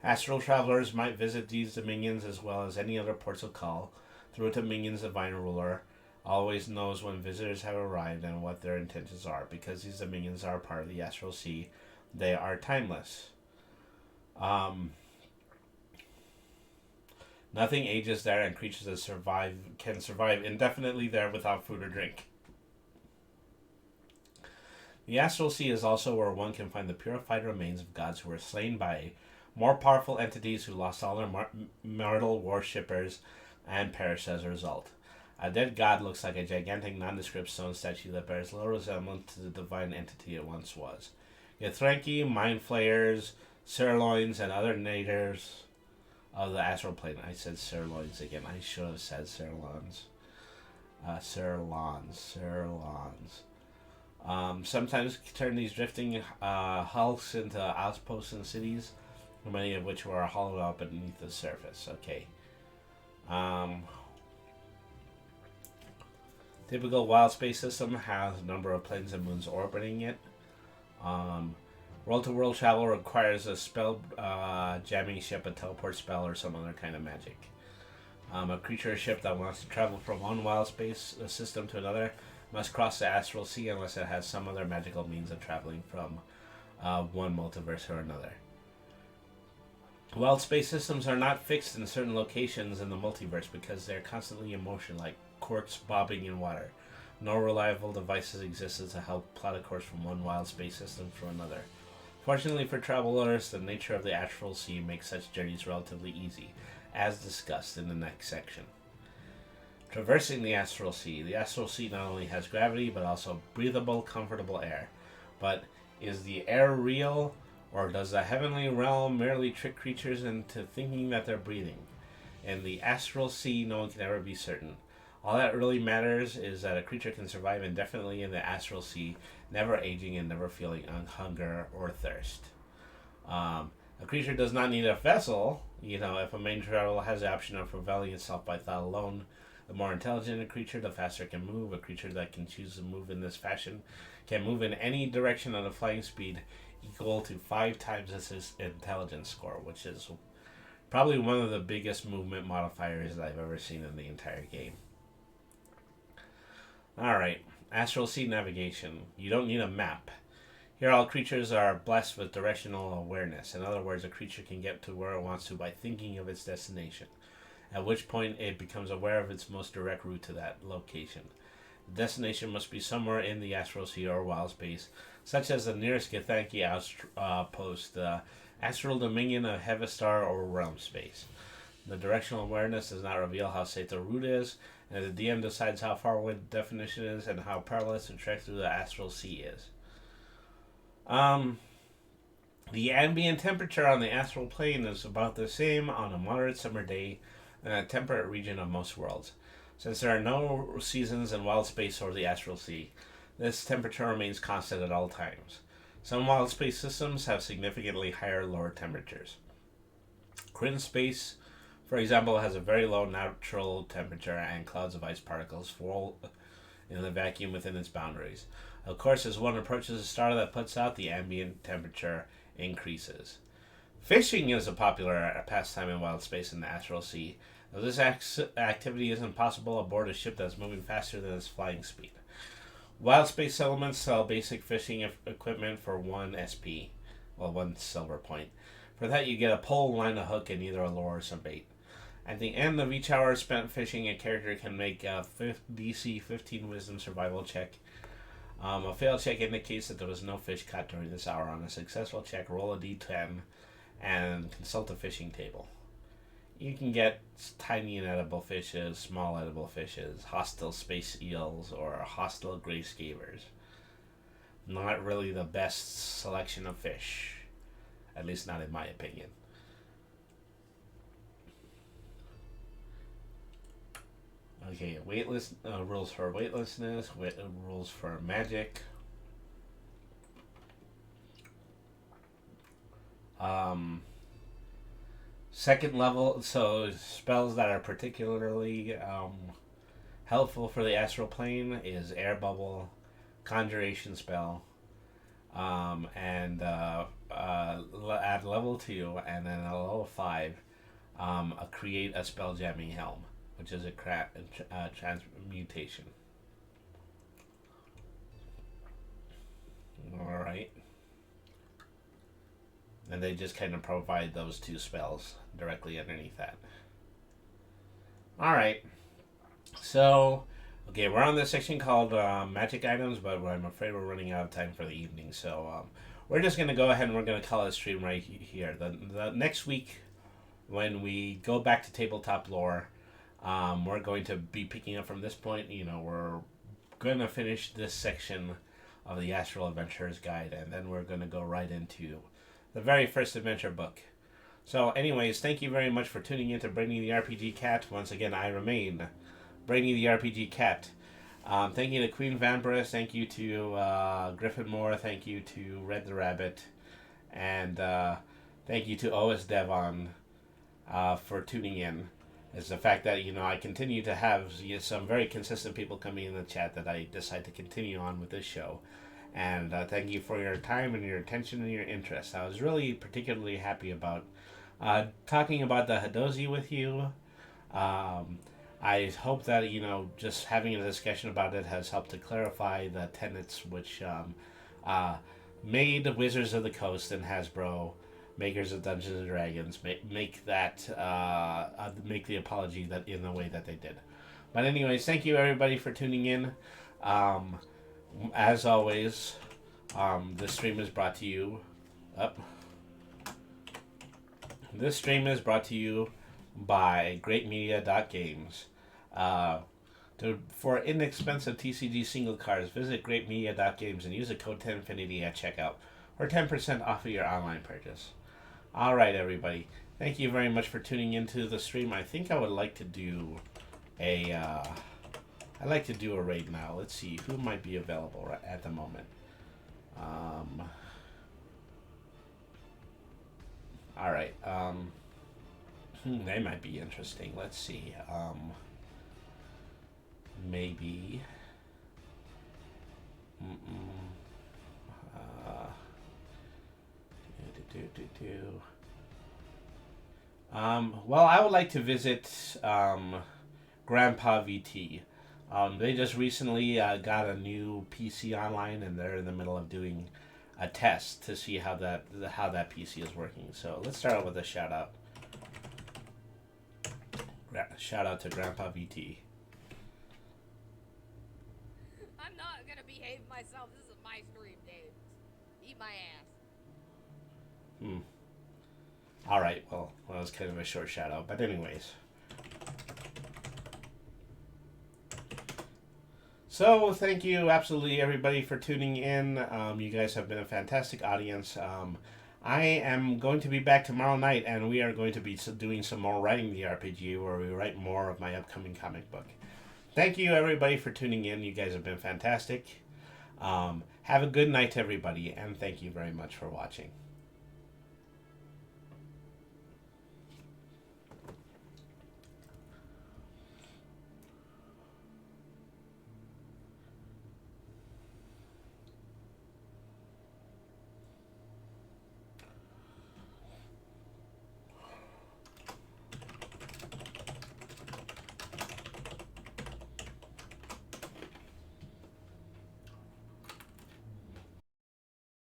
Speaker 1: Astral travelers might visit these dominions as well as any other ports of call. Through a dominion's divine ruler always knows when visitors have arrived and what their intentions are. Because these dominions are part of the Astral Sea, they are timeless. Nothing ages there, and creatures that can survive indefinitely there without food or drink. The Astral Sea is also where one can find the purified remains of gods who were slain by more powerful entities who lost all their mortal worshippers and perished as a result. A dead god looks like a gigantic nondescript stone statue that bears little resemblance to the divine entity it once was. Ythranki, mind flayers, Sirlons, and other natives of the Astral Plane. I said Sirloins again. I should have said Sirlons. Sirlons. Sometimes turn these drifting hulks into outposts and cities, many of which were hollowed out beneath the surface. Okay. Typical wild space system has a number of planes and moons orbiting it. World-to-world travel requires a spell jamming ship, a teleport spell, or some other kind of magic. A creature or ship that wants to travel from one wild space system to another must cross the Astral Sea unless it has some other magical means of traveling from one multiverse or another. Wild space systems are not fixed in certain locations in the multiverse because they're constantly in motion, like corks bobbing in water. No reliable devices exist to help plot a course from one wild space system to another. Fortunately for travelers, the nature of the Astral Sea makes such journeys relatively easy, as discussed in the next section. Traversing the Astral Sea. The Astral Sea not only has gravity, but also breathable, comfortable air. But is the air real, or does the heavenly realm merely trick creatures into thinking that they're breathing? In the Astral Sea, no one can ever be certain. All that really matters is that a creature can survive indefinitely in the Astral Sea, never aging and never feeling hunger or thirst. A creature does not need a vessel. If a main traveler has the option of propelling itself by thought alone, the more intelligent a creature, the faster it can move. A creature that can choose to move in this fashion can move in any direction at a flying speed equal to 5 times its intelligence score, which is probably one of the biggest movement modifiers I've ever seen in the entire game. Alright, Astral Sea navigation. You don't need a map. Here all creatures are blessed with directional awareness. In other words, a creature can get to where it wants to by thinking of its destination, at which point it becomes aware of its most direct route to that location. The destination must be somewhere in the Astral Sea or wild space, such as the nearest Githyanki outpost, the Astral Dominion of Heavistar, or Realm Space. The directional awareness does not reveal how safe the route is, and the DM decides how far away the definition is and how perilous the trek through the Astral Sea is. The ambient temperature on the astral plane is about the same on a moderate summer day in a temperate region of most worlds. Since there are no seasons in wild space or the Astral C, this temperature remains constant at all times. Some wild space systems have significantly higher lower temperatures. Kryn space, for example, has a very low natural temperature and clouds of ice particles fall in the vacuum within its boundaries. Of course, as one approaches a star that puts out, the ambient temperature increases. Fishing is a popular pastime in wild space in the Astral Sea, though this activity isn't possible aboard a ship that's moving faster than its flying speed. Wild space settlements sell basic fishing equipment for 1 SP, well, 1 silver point. For that, you get a pole, line, a hook, and either a lure or some bait. At the end of each hour spent fishing, a character can make a DC 15 Wisdom survival check. A failed check indicates that there was no fish caught during this hour. On a successful check, roll a d10 and consult a fishing table. You can get tiny and edible fishes, small edible fishes, hostile space eels, or hostile gray scabbers. Not really the best selection of fish, at least not in my opinion. Okay, rules for weightlessness, rules for magic. Second level, so spells that are particularly helpful for the astral plane is air bubble, conjuration spell, and at level 2 and then at level 5, create a spell jamming helm, which is a transmutation. All right. And they just kind of provide those 2 spells directly underneath that. Alright. So, okay, we're on this section called magic items, but I'm afraid we're running out of time for the evening. So, we're just going to go ahead and we're going to call it stream right here. The next week, when we go back to tabletop lore, we're going to be picking up from this point. You know, we're going to finish this section of the Astral Adventurer's Guide, and then we're going to go right into the very first adventure book. So anyways, thank you very much for tuning in to Brainy the RPG Cat. Once again, I remain Brainy the RPG Cat. Thank you to Queen Vampirate, thank you to Griffin Moore, thank you to Red the Rabbit, and thank you to OS Devon for tuning in. It's the fact that, you know, I continue to have some very consistent people coming in the chat that I decide to continue on with this show. And thank you for your time and your attention and your interest. I was really particularly happy about talking about the Hadozi with you. I hope that, you know, just having a discussion about it has helped to clarify the tenets which made Wizards of the Coast and Hasbro, makers of Dungeons and Dragons, make the apology that in the way that they did. But anyways, thank you everybody for tuning in. As always, this stream is brought to you. This stream is brought to you by greatmedia.games. For inexpensive TCG single cards, visit greatmedia.games and use the code 10Infinity at checkout for 10% off of your online purchase. All right, everybody. Thank you very much for tuning into the stream. I think I would like to do I'd like to do a raid now. Let's see who might be available at the moment. All right. They might be interesting. Let's see. Maybe. Well, I would like to visit Grandpa VT. They just recently got a new PC online, and they're in the middle of doing a test to see how that PC is working. So let's start out with a shout out. Shout out to Grandpa VT.
Speaker 2: I'm not gonna behave myself. This is my stream, Dave. Eat my ass.
Speaker 1: All right. Well, that was kind of a short shout out, but anyways. So, thank you absolutely everybody for tuning in. You guys have been a fantastic audience. I am going to be back tomorrow night, and we are going to be doing some more writing the RPG, where we write more of my upcoming comic book. Thank you, everybody, for tuning in. You guys have been fantastic. Have a good night, everybody, and thank you very much for watching.